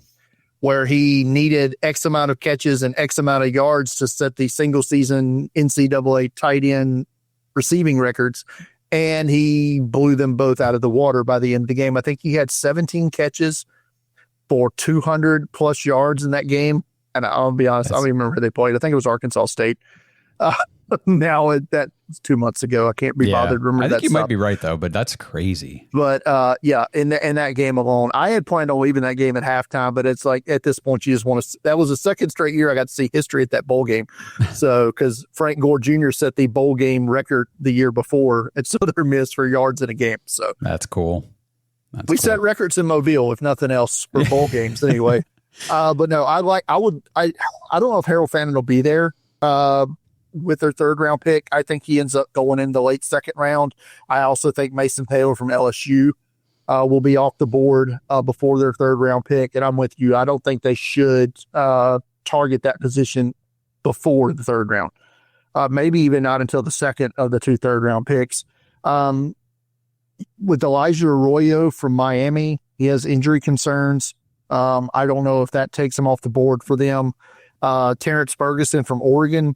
where he needed X amount of catches and X amount of yards to set the single-season NCAA tight end receiving records. And he blew them both out of the water by the end of the game. I think he had 17 catches for 200-plus yards in that game. And I'll be honest, I don't even remember who they played. I think it was Arkansas State. Now, that's 2 months ago. I can't be bothered to remember that. I think you might be right, though, but that's crazy. But, in that game alone, I had planned on leaving that game at halftime, but it's like at this point, you just want to – that was the second straight year I got to see history at that bowl game. So, because Frank Gore Jr. set the bowl game record the year before at Southern Miss for yards in a game. So that's cool. We set records in Mobile, if nothing else, for bowl games anyway. But no, I don't know if Harold Fannin will be there with their third round pick. I think he ends up going in the late second round. I also think Mason Taylor from LSU will be off the board before their third round pick. And I'm with you. I don't think they should target that position before the third round. Maybe even not until the second of the 2 third round picks. With Elijah Arroyo from Miami, he has injury concerns. I don't know if that takes him off the board for them. Terrence Ferguson from Oregon,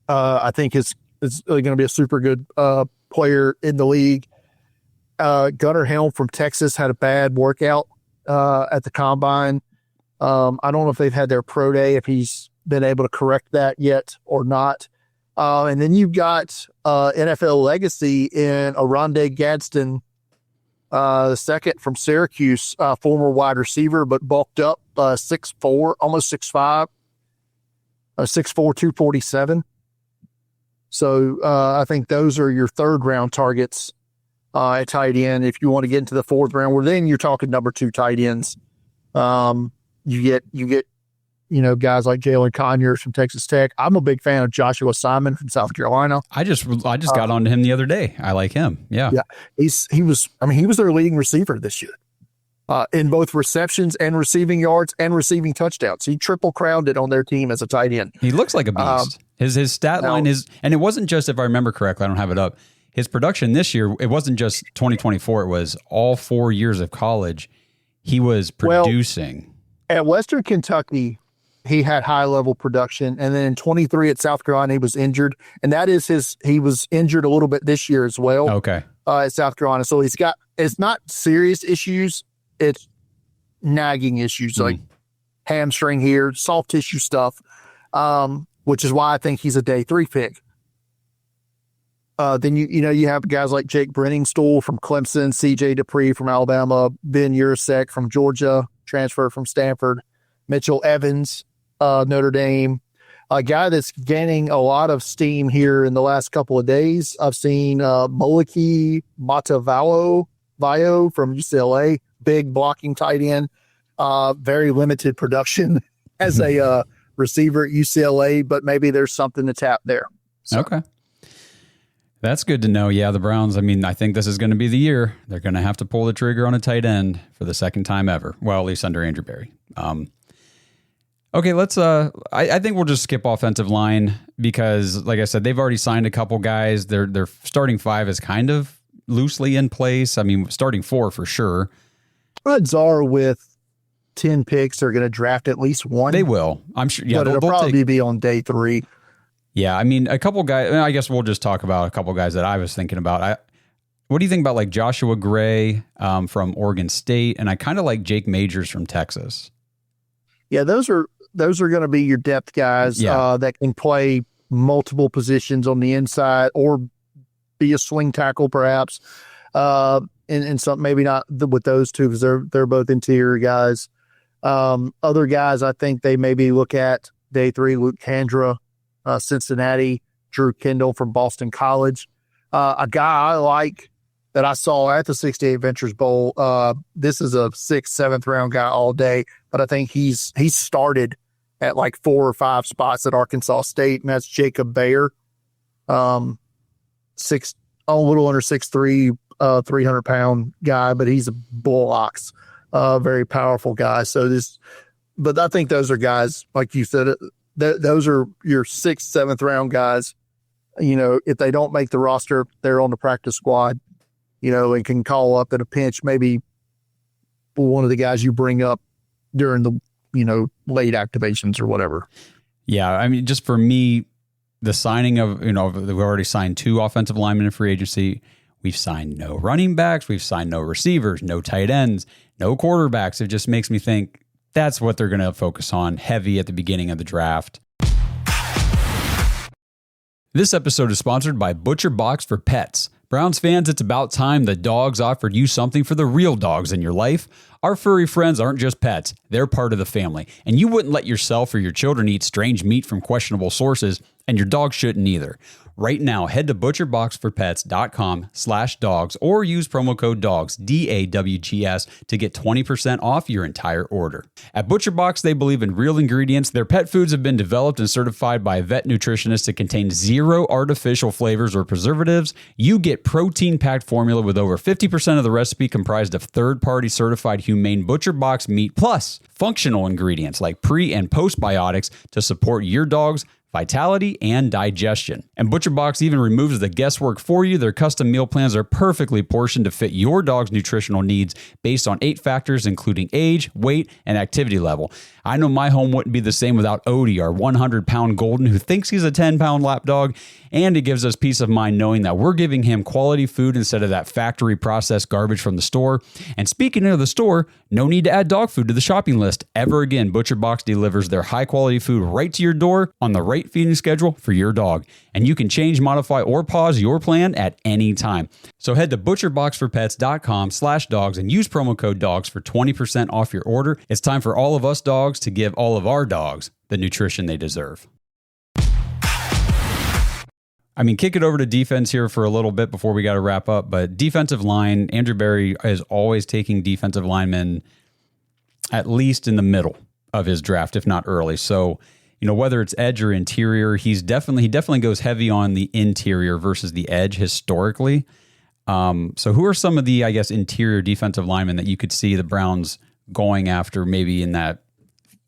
I think is going to be a super good player in the league. Gunnar Helm from Texas had a bad workout at the combine. I don't know if they've had their pro day, if he's been able to correct that yet or not. And then you've got NFL legacy in Oronde Gadsden, the second from Syracuse, former wide receiver, but bulked up 6'4", almost 6'5", 6'4", 247. So I think those are your third round targets at tight end. If you want to get into the fourth round, well, then you're talking number 2 tight ends. You get guys like Jalen Conyers from Texas Tech. I'm a big fan of Joshua Simon from South Carolina. I just got onto him the other day. I like him. Yeah. He was their leading receiver this year in both receptions and receiving yards and receiving touchdowns. He triple crowned it on their team as a tight end. He looks like a beast. His stat line is, and it wasn't just, if I remember correctly, I don't have it up. His production this year, it wasn't just 2024. It was all 4 years of college. He was producing. At Western Kentucky, he had high-level production. And then in 23 at South Carolina, he was injured. And that is he was injured a little bit this year as well. Okay. At South Carolina. So it's not serious issues. It's nagging issues like hamstring here, soft tissue stuff, which is why I think he's a day 3 pick. Then you have guys like Jake Brenningstool from Clemson, CJ Dupree from Alabama, Ben Urasek from Georgia, transfer from Stanford, Mitchell Evans, Notre Dame, a guy that's gaining a lot of steam here in the last couple of days. I've seen Moliki Matavalo Vio from UCLA, big blocking tight end, very limited production as a receiver at UCLA, but maybe there's something to tap there. So. Okay. That's good to know. Yeah, the Browns, I mean, I think this is going to be the year. They're going to have to pull the trigger on a tight end for the second time ever. Well, at least under Andrew Berry. Okay, let's, I think we'll just skip offensive line because, like I said, they've already signed a couple guys. Their starting five is kind of loosely in place. I mean, starting four for sure. Odds are with 10 picks, they're going to draft at least one. They will. I'm sure. Yeah, but it'll probably be on day 3. Yeah, I mean, a couple guys, I guess we'll just talk about a couple guys that I was thinking about. What do you think about like Joshua Gray from Oregon State? And I kind of like Jake Majors from Texas. Yeah, those are going to be your depth guys that can play multiple positions on the inside or be a swing tackle perhaps. And some, maybe not with those two because they're both interior guys. Other guys I think they maybe look at day 3, Luke Kandra, Cincinnati, Drew Kendall from Boston College. A guy I like that I saw at the 68 Ventures Bowl. This is a 6th, 7th round guy all day, but I think he's started at like 4 or 5 spots at Arkansas State, and that's Jacob Bayer. A little under 6'3", 300-pound guy, but he's a bull ox, very powerful guy. But I think those are guys, like you said, those are your 6th, 7th round guys. You know, if they don't make the roster, they're on the practice squad, you know, and can call up at a pinch, maybe one of the guys you bring up during the, you know, late activations or whatever. Yeah. I mean, just for me, the signing of, you know, we've already signed 2 offensive linemen in free agency. We've signed no running backs. We've signed no receivers, no tight ends, no quarterbacks. It just makes me think that's what they're going to focus on heavy at the beginning of the draft. This episode is sponsored by Butcher Box for Pets. Browns fans, it's about time the dogs offered you something for the real dogs in your life. Our furry friends aren't just pets, they're part of the family. And you wouldn't let yourself or your children eat strange meat from questionable sources, and your dog shouldn't either. Right now, head to butcherboxforpets.com/dogs or use promo code DAWGS, DAWGS, to get 20% off your entire order. At ButcherBox, they believe in real ingredients. Their pet foods have been developed and certified by a vet nutritionist to contain 0 artificial flavors or preservatives. You get protein-packed formula with over 50% of the recipe comprised of third-party certified humane ButcherBox meat, plus functional ingredients like pre- and postbiotics to support your dog's vitality and digestion. And ButcherBox even removes the guesswork for you. Their custom meal plans are perfectly portioned to fit your dog's nutritional needs based on 8 factors, including age, weight, and activity level. I know my home wouldn't be the same without Odie, our 100-pound golden who thinks he's a 10-pound lap dog, and it gives us peace of mind knowing that we're giving him quality food instead of that factory processed garbage from the store. And speaking of the store, no need to add dog food to the shopping list ever again. ButcherBox delivers their high-quality food right to your door on the right feeding schedule for your dog. And you can change, modify, or pause your plan at any time. So head to butcherboxforpets.com/dogs and use promo code DAWGS for 20% off your order. It's time for all of us dogs to give all of our dogs the nutrition they deserve. I mean, kick it over to defense here for a little bit before we got to wrap up. But defensive line, Andrew Berry is always taking defensive linemen at least in the middle of his draft, if not early. So, you know, whether it's edge or interior, he definitely goes heavy on the interior versus the edge historically. So who are some of the, I guess, interior defensive linemen that you could see the Browns going after maybe in that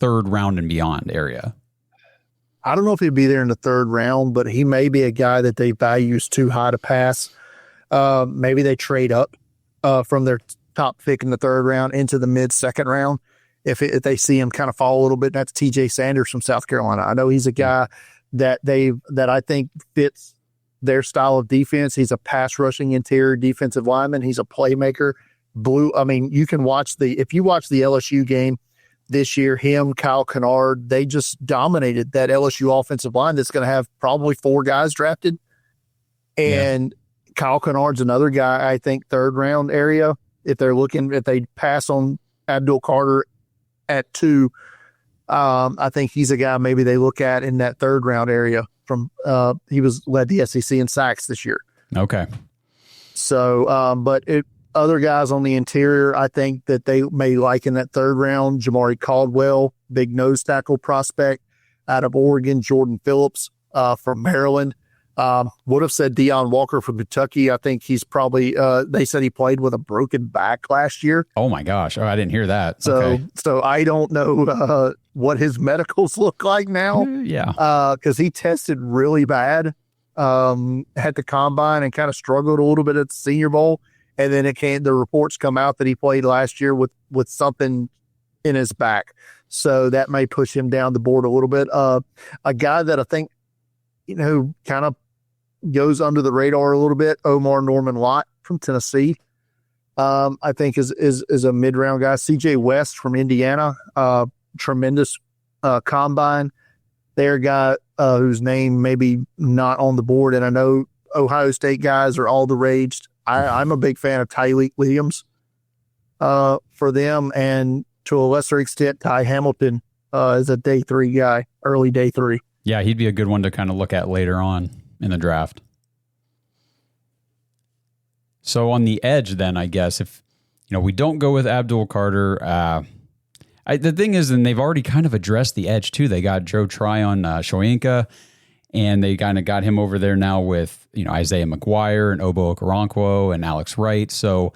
3rd round and beyond area? I don't know if he'd be there in the 3rd round, but he may be a guy that they value too high to pass. Maybe they trade up from their top pick in the 3rd round into the mid-2nd round. If they see him kind of fall a little bit, that's TJ Sanders from South Carolina. I know he's a guy that I think fits their style of defense. He's a pass rushing interior defensive lineman. He's a playmaker. You can if you watch the LSU game this year, him, Kyle Kennard, they just dominated that LSU offensive line that's going to have probably 4 guys drafted. And Kyle Kennard's another guy, I think, 3rd round area. If they pass on Abdul Carter at 2, I think he's a guy maybe they look at in that 3rd round area. He led the SEC in sacks this year. Okay. So, but Other guys on the interior, I think that they may like in that third round. Jamari Caldwell, big nose tackle prospect out of Oregon. Jordan Phillips from Maryland. Would have said Deion Walker from Kentucky. I think he's probably, they said he played with a broken back last year. Oh my gosh. Oh, I didn't hear that. So, okay. so I don't know what his medicals look like now. Yeah. Cause he tested really bad, at the combine and kind of struggled a little bit at the Senior Bowl. And then the reports come out that he played last year with something in his back. So that may push him down the board a little bit. A guy that I think, kind of goes under the radar a little bit, Omar Norman Lott from Tennessee. I think is a mid-round guy. CJ West from Indiana, tremendous combine. They're a guy whose name maybe not on the board. And I know Ohio State guys are all the rage. I'm a big fan of Tyleik Williams for them, and to a lesser extent, Ty Hamilton is a day 3 guy, early day 3. Yeah, he'd be a good one to kind of look at later on in the draft. So on the edge, then, I guess, if we don't go with Abdul Carter, the thing is, and they've already kind of addressed the edge too. They got Joe Tryon Shoyinka, and they kind of got him over there now with Isaiah McGuire and Obo Okoronkwo and Alex Wright. So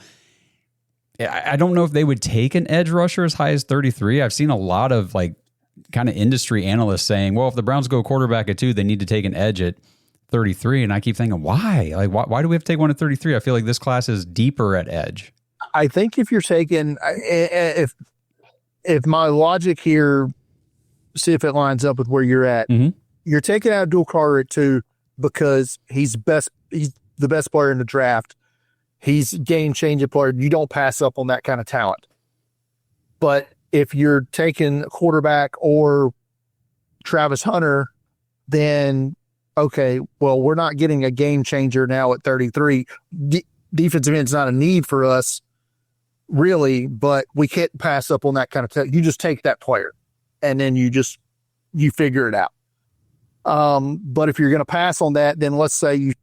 I don't know if they would take an edge rusher as high as 33. I've seen a lot of kind of industry analysts saying, well, if the Browns go quarterback at 2, they need to take an edge at 33. And I keep thinking, why? Why do we have to take one at 33? I feel like this class is deeper at edge. I think if you're taking, if my logic here, see if it lines up with where you're at, you're taking Abdul Carter at 2 because he's the best player in the draft. He's a game-changing player. You don't pass up on that kind of talent. But if you're taking a quarterback or Travis Hunter, then, okay, well, we're not getting a game changer now at 33. Defensive end's not a need for us, really, but we can't pass up on that kind of talent. You just take that player, and then you figure it out. But if you're going to pass on that, then let's say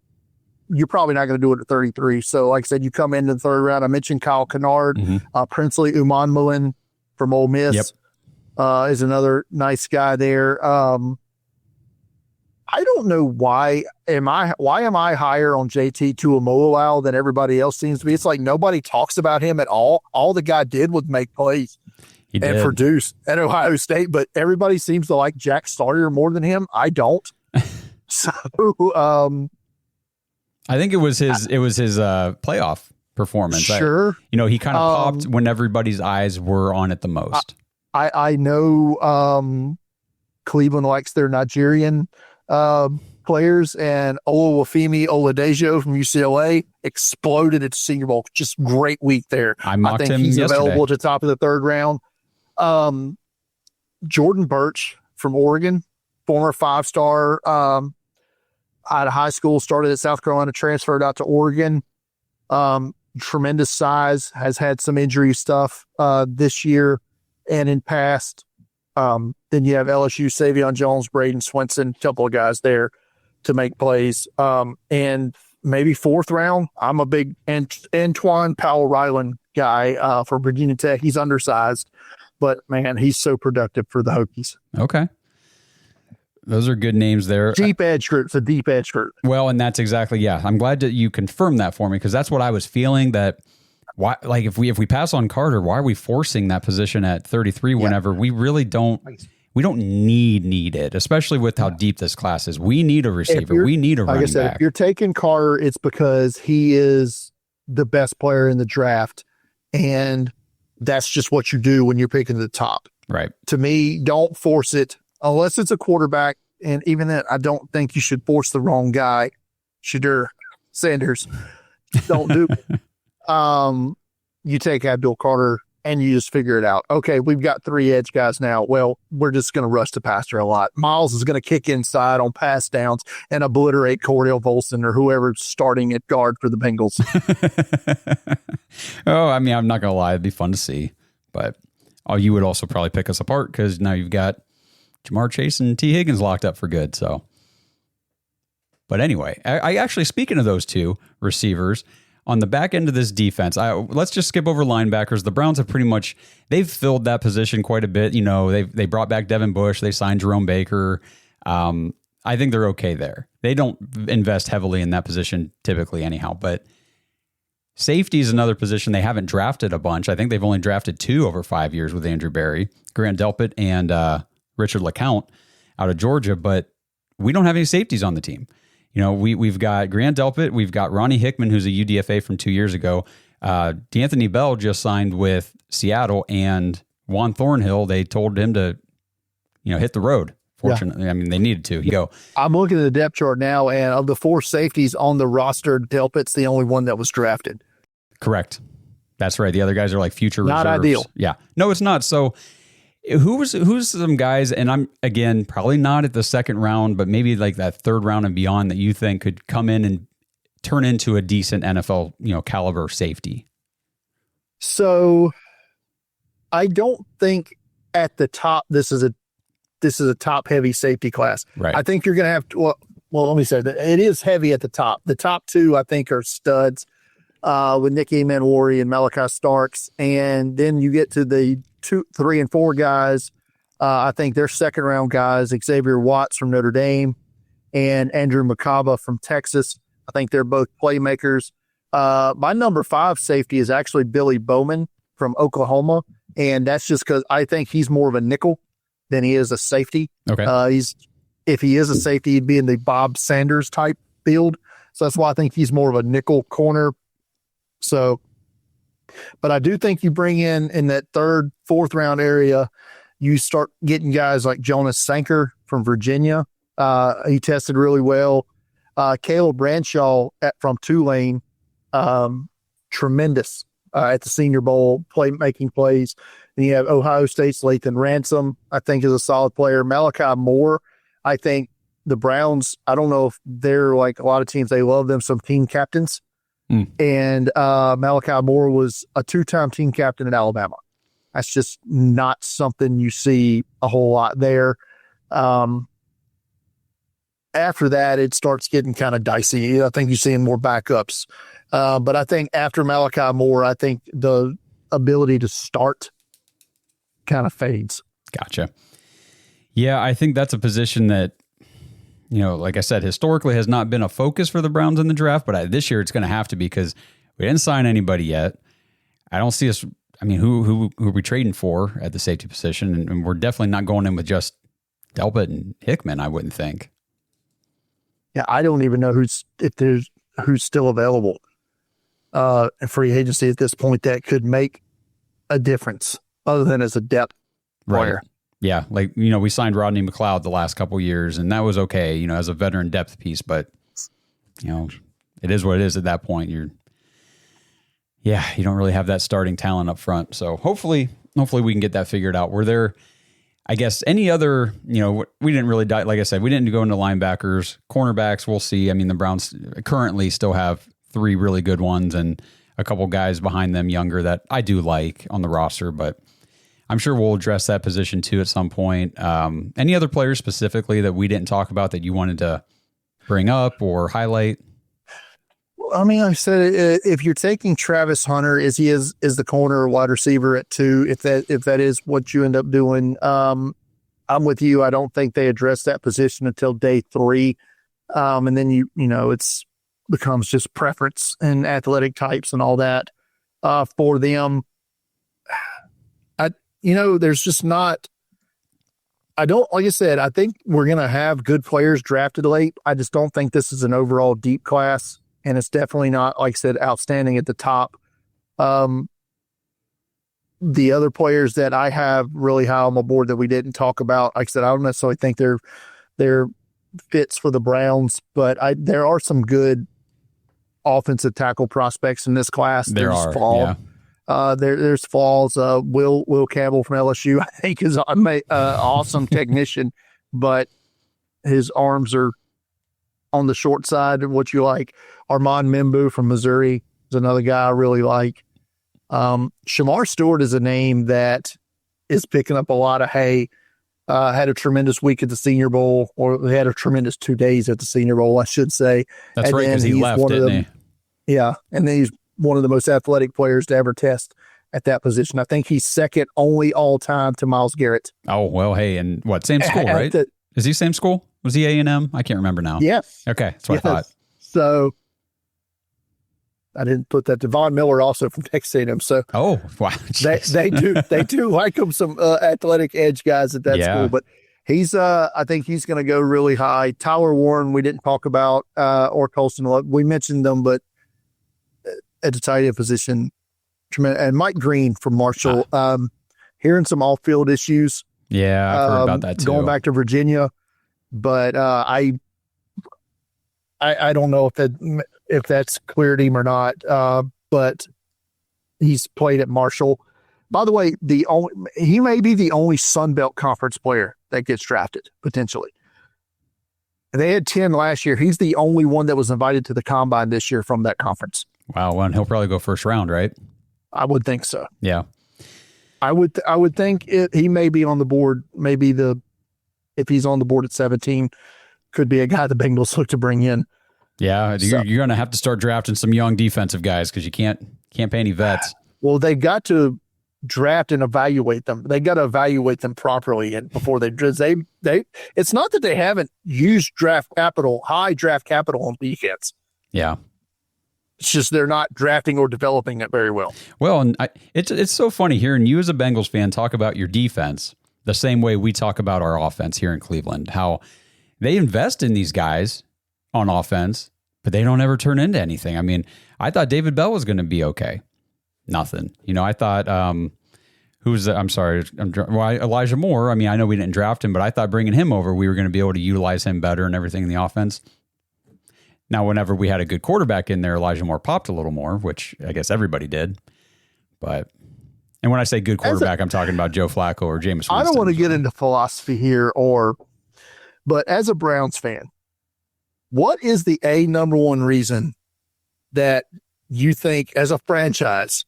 you're probably not going to do it at 33. So like I said, you come into the third round. I mentioned Kyle Kennard, Princely Umanmielen from Ole Miss, is another nice guy there. I don't know why am I higher on JT Tuimoloau than everybody else seems to be. It's like nobody talks about him at all. All the guy did was make plays and produce at Ohio State, but everybody seems to like Jack Sawyer more than him. I don't. So, I think it was his playoff performance. Sure. He kind of popped when everybody's eyes were on it the most. I know Cleveland likes their Nigerian players, and Olawufemi Oladejo from UCLA exploded at the Senior Bowl. Just great week there. I think he's yesterday. Available at the top of the third round. Jordan Birch from Oregon, former 5-star out of high school, started at South Carolina, transferred out to Oregon. Tremendous size, has had some injury stuff this year and in past. Then you have LSU, Savion Jones, Braden Swinson, a couple of guys there to make plays. And maybe 4th round, I'm a big Antoine Powell-Ryland guy for Virginia Tech. He's undersized, but man, he's so productive for the Hokies. Okay. Those are good names there. Deep edge group. It's a deep edge group. Well, and that's exactly, I'm glad that you confirmed that for me, because that's what I was feeling, that why, if we pass on Carter, why are we forcing that position at 33 whenever we really don't need it, especially with how deep this class is. We need a receiver. We need a running back. If you're taking Carter, it's because he is the best player in the draft, and that's just what you do when you're picking the top. Right. To me, don't force it. Unless it's a quarterback, and even then, I don't think you should force the wrong guy. Shadur Sanders, don't do it. You take Abdul Carter, and you just figure it out. Okay, we've got 3 edge guys now. Well, we're just going to rush the passer a lot. Miles is going to kick inside on pass downs and obliterate Cordell Volson or whoever's starting at guard for the Bengals. I'm not going to lie. It'd be fun to see. But you would also probably pick us apart, because now you've got Jamar Chase and T. Higgins locked up for good. So, but anyway, I actually, speaking of those 2 receivers, on the back end of this defense, let's just skip over linebackers. The Browns have pretty much, they've filled that position quite a bit. You know, they brought back Devin Bush. They signed Jerome Baker. I think they're okay there. They don't invest heavily in that position typically anyhow, but safety is another position they haven't drafted a bunch. I think they've only drafted 2 over 5 years with Andrew Berry, Grant Delpit and Richard LeCount out of Georgia, but we don't have any safeties on the team. You know, we've got Grant Delpit, we've got Ronnie Hickman, who's a UDFA from 2 years ago. D'Anthony Bell just signed with Seattle, and Juan Thornhill, they told him to, hit the road. Fortunately, yeah. I mean, they needed to. I'm looking at the depth chart now, and of the 4 safeties on the roster, Delpit's the only one that was drafted. Correct. That's right. The other guys are like future reserves. Not ideal. Yeah. No, it's not. So who's some guys, and I'm, again, probably not at the second round, but maybe like that third round and beyond that you think could come in and turn into a decent NFL, caliber safety? So I don't think at the top this is a top heavy safety class. Right. I think you're going to have to, well, let me say that it is heavy at the top. The top 2, I think, are studs with Nicky Manwari and Malachi Starks. And then you get to the 2, 3, and 4 guys. I think they're second round guys, Xavier Watts from Notre Dame and Andrew McCaba from Texas. I think they're both playmakers. My number 5 safety is actually Billy Bowman from Oklahoma. And that's just because I think he's more of a nickel than he is a safety. Okay. If he is a safety, he'd be in the Bob Sanders type build. So that's why I think he's more of a nickel corner. So, but I do think you bring in that 3rd, 4th round area, you start getting guys like Jonas Sanker from Virginia. He tested really well. Caleb Branshaw from Tulane, tremendous at the Senior Bowl, making plays. And you have Ohio State's Lathan Ransom, I think, is a solid player. Malachi Moore, I think the Browns, I don't know if they're like a lot of teams, they love them some team captains. And Malachi Moore was a 2-time team captain in Alabama. That's just not something you see a whole lot there. After that, it starts getting kind of dicey. I think you're seeing more backups. But I think after Malachi Moore, I think the ability to start kind of fades. Gotcha. Yeah, I think that's a position that, like I said, historically has not been a focus for the Browns in the draft, but this year it's going to have to be because we didn't sign anybody yet. I don't see us. I mean, who are we trading for at the safety position? And we're definitely not going in with just Delpit and Hickman, I wouldn't think. Yeah, I don't even know who's still available in free agency at this point that could make a difference other than as a depth player. Right. Yeah, like, we signed Rodney McLeod the last couple of years, and that was okay, as a veteran depth piece, but, it is what it is at that point. You don't really have that starting talent up front. So hopefully we can get that figured out. Were there, I guess, any other, we didn't really like I said, we didn't go into linebackers, cornerbacks, we'll see. I mean, the Browns currently still have 3 really good ones and a couple guys behind them younger that I do like on the roster, but I'm sure we'll address that position too at some point. Any other players specifically that we didn't talk about that you wanted to bring up or highlight? I mean, like I said, if you're taking Travis Hunter, is the corner or wide receiver at 2, if that is what you end up doing, I'm with you. I don't think they address that position until day 3. And then it's becomes just preference and athletic types and all that for them. There's just not, like I said, I think we're going to have good players drafted late. I just don't think this is an overall deep class, and it's definitely not, like I said, outstanding at the top. The other players that I have really high on my board that we didn't talk about, like I said, I don't necessarily think they're fits for the Browns, but there are some good offensive tackle prospects in this class. There are, yeah. There's flaws. Will Campbell from LSU, I think, is an awesome technician, but his arms are on the short side of what you like. Armand Membu from Missouri is another guy I really like. Shamar Stewart is a name that is picking up a lot of hay. Had a tremendous week at the Senior Bowl, or they had a tremendous 2 days at the Senior Bowl, I should say. That's right, because he left, didn't he? Yeah, and then he's one of the most athletic players to ever test at that position. I think he's second only all time to Myles Garrett. Oh, well, hey, and what, same school, right? Is he same school? Was he A&M? I can't remember now. Yes. Okay, that's what I thought. So I didn't put that. Von Miller also from Texas A&M. So oh, wow. they do like him some athletic edge guys at that school, but he's I think he's going to go really high. Tyler Warren, we didn't talk about, or Colston Love. We mentioned them, but at the tight end position, tremendous. And Mike Green from Marshall, hearing some off-field issues. Yeah, I've heard about that too. Going back to Virginia, but I don't know if that's cleared him or not. But he's played at Marshall. By the way, he may be the only Sun Belt Conference player that gets drafted potentially. They had 10 last year. He's the only one that was invited to the combine this year from that conference. Wow, well, and he'll probably go first round, right? I would think so. Yeah. I would think he may be on the board. Maybe if he's on the board at 17, could be a guy the Bengals look to bring in. Yeah, you're going to have to start drafting some young defensive guys because you can't pay any vets. Well, they've got to draft and evaluate them. They got to evaluate them properly, and before they it's not that they haven't used high draft capital on defense. Yeah. It's just they're not drafting or developing it very well. Well, and it's so funny hearing you as a Bengals fan talk about your defense the same way we talk about our offense here in Cleveland, how they invest in these guys on offense, but they don't ever turn into anything. I mean, I thought David Bell was going to be okay. Nothing. I thought, Elijah Moore. I mean, I know we didn't draft him, but I thought bringing him over, we were going to be able to utilize him better and everything in the offense. Now, whenever we had a good quarterback in there, Elijah Moore popped a little more, which I guess everybody did. And when I say good quarterback, I'm talking about Joe Flacco or Jameis Winston. I don't want to get into philosophy here, but as a Browns fan, what is the number one reason that you think as a franchise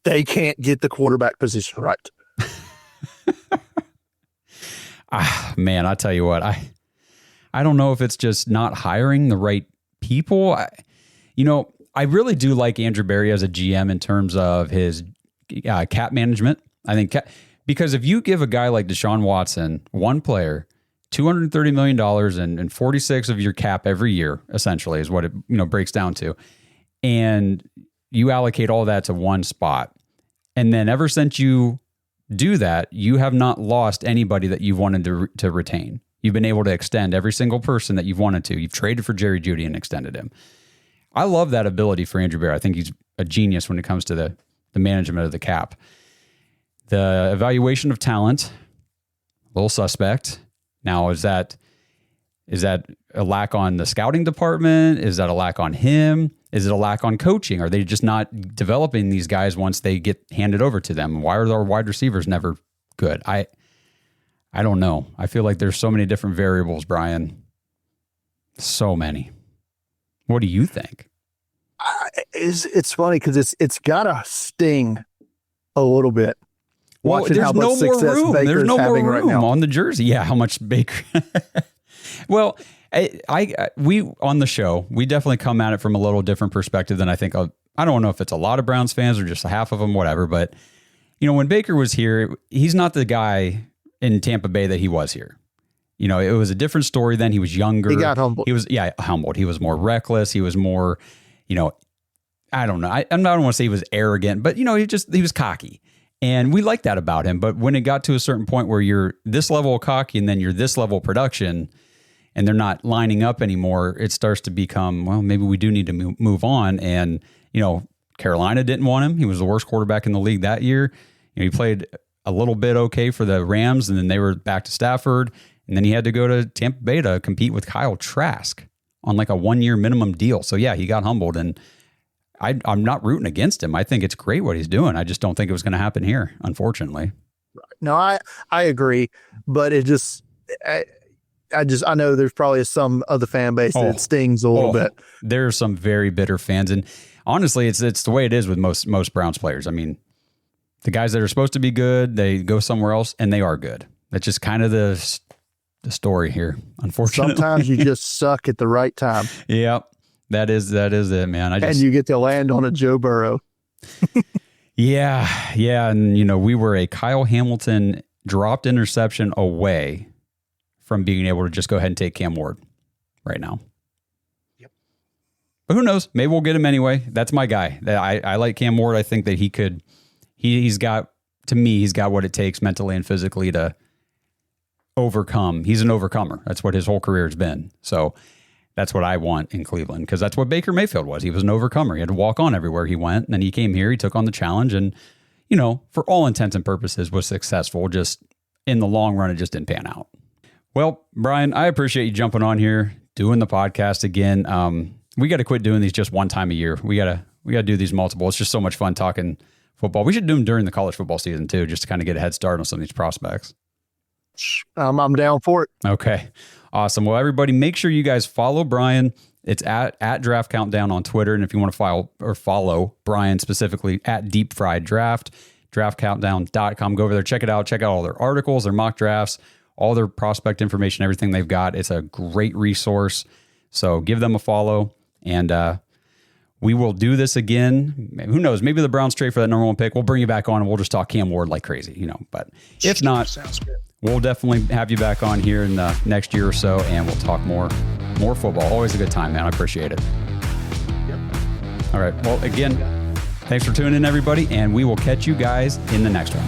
they can't get the quarterback position right? Man, I tell you what, I don't know if it's just not hiring the right people. I really do like Andrew Berry as a GM in terms of his cap management. I think because if you give a guy like Deshaun Watson, one player, $230 million and 46 of your cap every year, essentially, is what it breaks down to, and you allocate all that to one spot, and then ever since you do that, you have not lost anybody that you've wanted to retain. You've been able to extend every single person that you've wanted to. You've traded for Jerry Jeudy and extended him. I love that ability for Andrew Berry. I think he's a genius when it comes to the management of the cap. The evaluation of talent, a little suspect. Now, is that a lack on the scouting department? Is that a lack on him? Is it a lack on coaching? Are they just not developing these guys once they get handed over to them? Why are our wide receivers never good? I don't know. I feel like there's so many different variables, Brian. So many. What do you think? It's funny because it's got to sting a little bit. Well, Watching there's how much no more success room. Baker's There's no more room right now on the jersey. Yeah, how much Baker? Well, we on the show, we definitely come at it from a little different perspective than I think. I don't know if it's a lot of Browns fans or just half of them, whatever. But when Baker was here, he's not the guy in Tampa Bay that he was here. It was a different story then. He was younger. He got humbled. He was humbled. He was more reckless. He was more, I don't know. I don't want to say he was arrogant, but he was cocky. And we like that about him. But when it got to a certain point where you're this level of cocky and then you're this level of production and they're not lining up anymore, it starts to become, well, maybe we do need to move on. And, Carolina didn't want him. He was the worst quarterback in the league that year. He played a little bit okay for the Rams, and then they were back to Stafford. And then he had to go to Tampa Bay to compete with Kyle Trask on like a 1-year minimum deal. So, yeah, he got humbled. And I'm not rooting against him. I think it's great what he's doing. I just don't think it was going to happen here, unfortunately. No, I agree. But it just I know there's probably some of the fan base that it stings a little bit. There are some very bitter fans. And honestly, it's the way it is with most Browns players. I mean, the guys that are supposed to be good, they go somewhere else and they are good. That's just kind of the story here, unfortunately. Sometimes you just suck at the right time. Yeah. That is it, man. And you get to land on a Joe Burrow. Yeah. And, we were a Kyle Hamilton dropped interception away from being able to just go ahead and take Cam Ward right now. Yep. But who knows? Maybe we'll get him anyway. That's my guy. I like Cam Ward. I think that he's got what it takes mentally and physically to overcome. He's an overcomer. That's what his whole career has been. So that's what I want in Cleveland, because that's what Baker Mayfield was. He was an overcomer. He had to walk on everywhere he went. And then he came here, he took on the challenge and, for all intents and purposes was successful. Just in the long run, it just didn't pan out. Well, Brian, I appreciate you jumping on here, doing the podcast again. We got to quit doing these just one time a year. We got to do these multiple. It's just so much fun talking football. We should do them during the college football season too, just to kind of get a head start on some of these prospects. I'm down for it. Okay. Awesome. Well, everybody, make sure you guys follow Brian. It's at Draft Countdown on Twitter. And if you want to follow Brian specifically at Deep Fried Draft, draftcountdown.com. Go over there, check it out. Check out all their articles, their mock drafts, all their prospect information, everything they've got. It's a great resource. So give them a follow. And we will do this again. Who knows? Maybe the Browns trade for that number 1 pick. We'll bring you back on and we'll just talk Cam Ward like crazy, But if not, sounds good. We'll definitely have you back on here in the next year or so, and we'll talk more football. Always a good time, man. I appreciate it. Yep. All right. Well, again, thanks for tuning in, everybody, and we will catch you guys in the next one.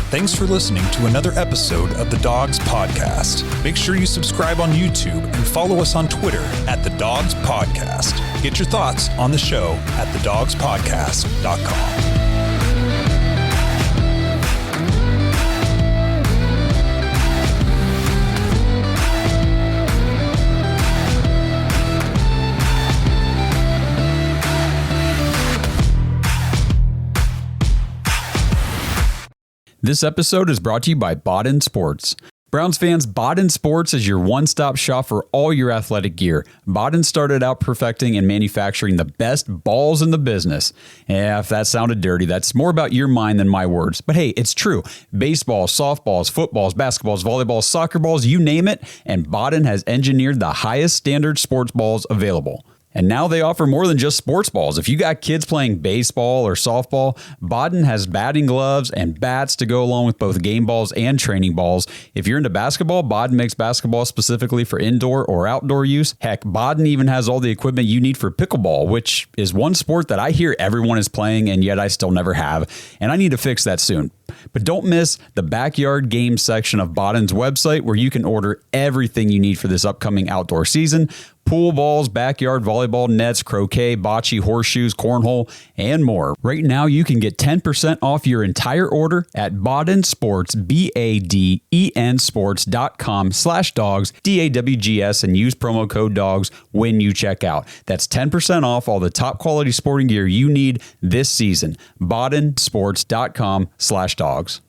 Thanks for listening to another episode of the Dogs Podcast. Make sure you subscribe on YouTube and follow us on Twitter at the Dogs Podcast. Get your thoughts on the show at thedogspodcast.com. This episode is brought to you by Baden Sports. Browns fans, Baden Sports is your one-stop shop for all your athletic gear. Baden started out perfecting and manufacturing the best balls in the business. Yeah, if that sounded dirty, that's more about your mind than my words. But hey, it's true. Baseballs, softballs, footballs, basketballs, volleyballs, soccer balls, you name it, and Baden has engineered the highest standard sports balls available. And now they offer more than just sports balls. If you got kids playing baseball or softball, Baden has batting gloves and bats to go along with both game balls and training balls. If you're into basketball, Baden makes basketball specifically for indoor or outdoor use. Heck, Baden even has all the equipment you need for pickleball, which is one sport that I hear everyone is playing and yet I still never have. And I need to fix that soon. But don't miss the backyard games section of Baden's website, where you can order everything you need for this upcoming outdoor season. Pool balls, backyard volleyball nets, croquet, bocce, horseshoes, cornhole, and more. Right now, you can get 10% off your entire order at Baden Sports, BADEN sports.com/dogs, DAWGS, and use promo code DOGS when you check out. That's 10% off all the top quality sporting gear you need this season. BadenSports.com/dogs.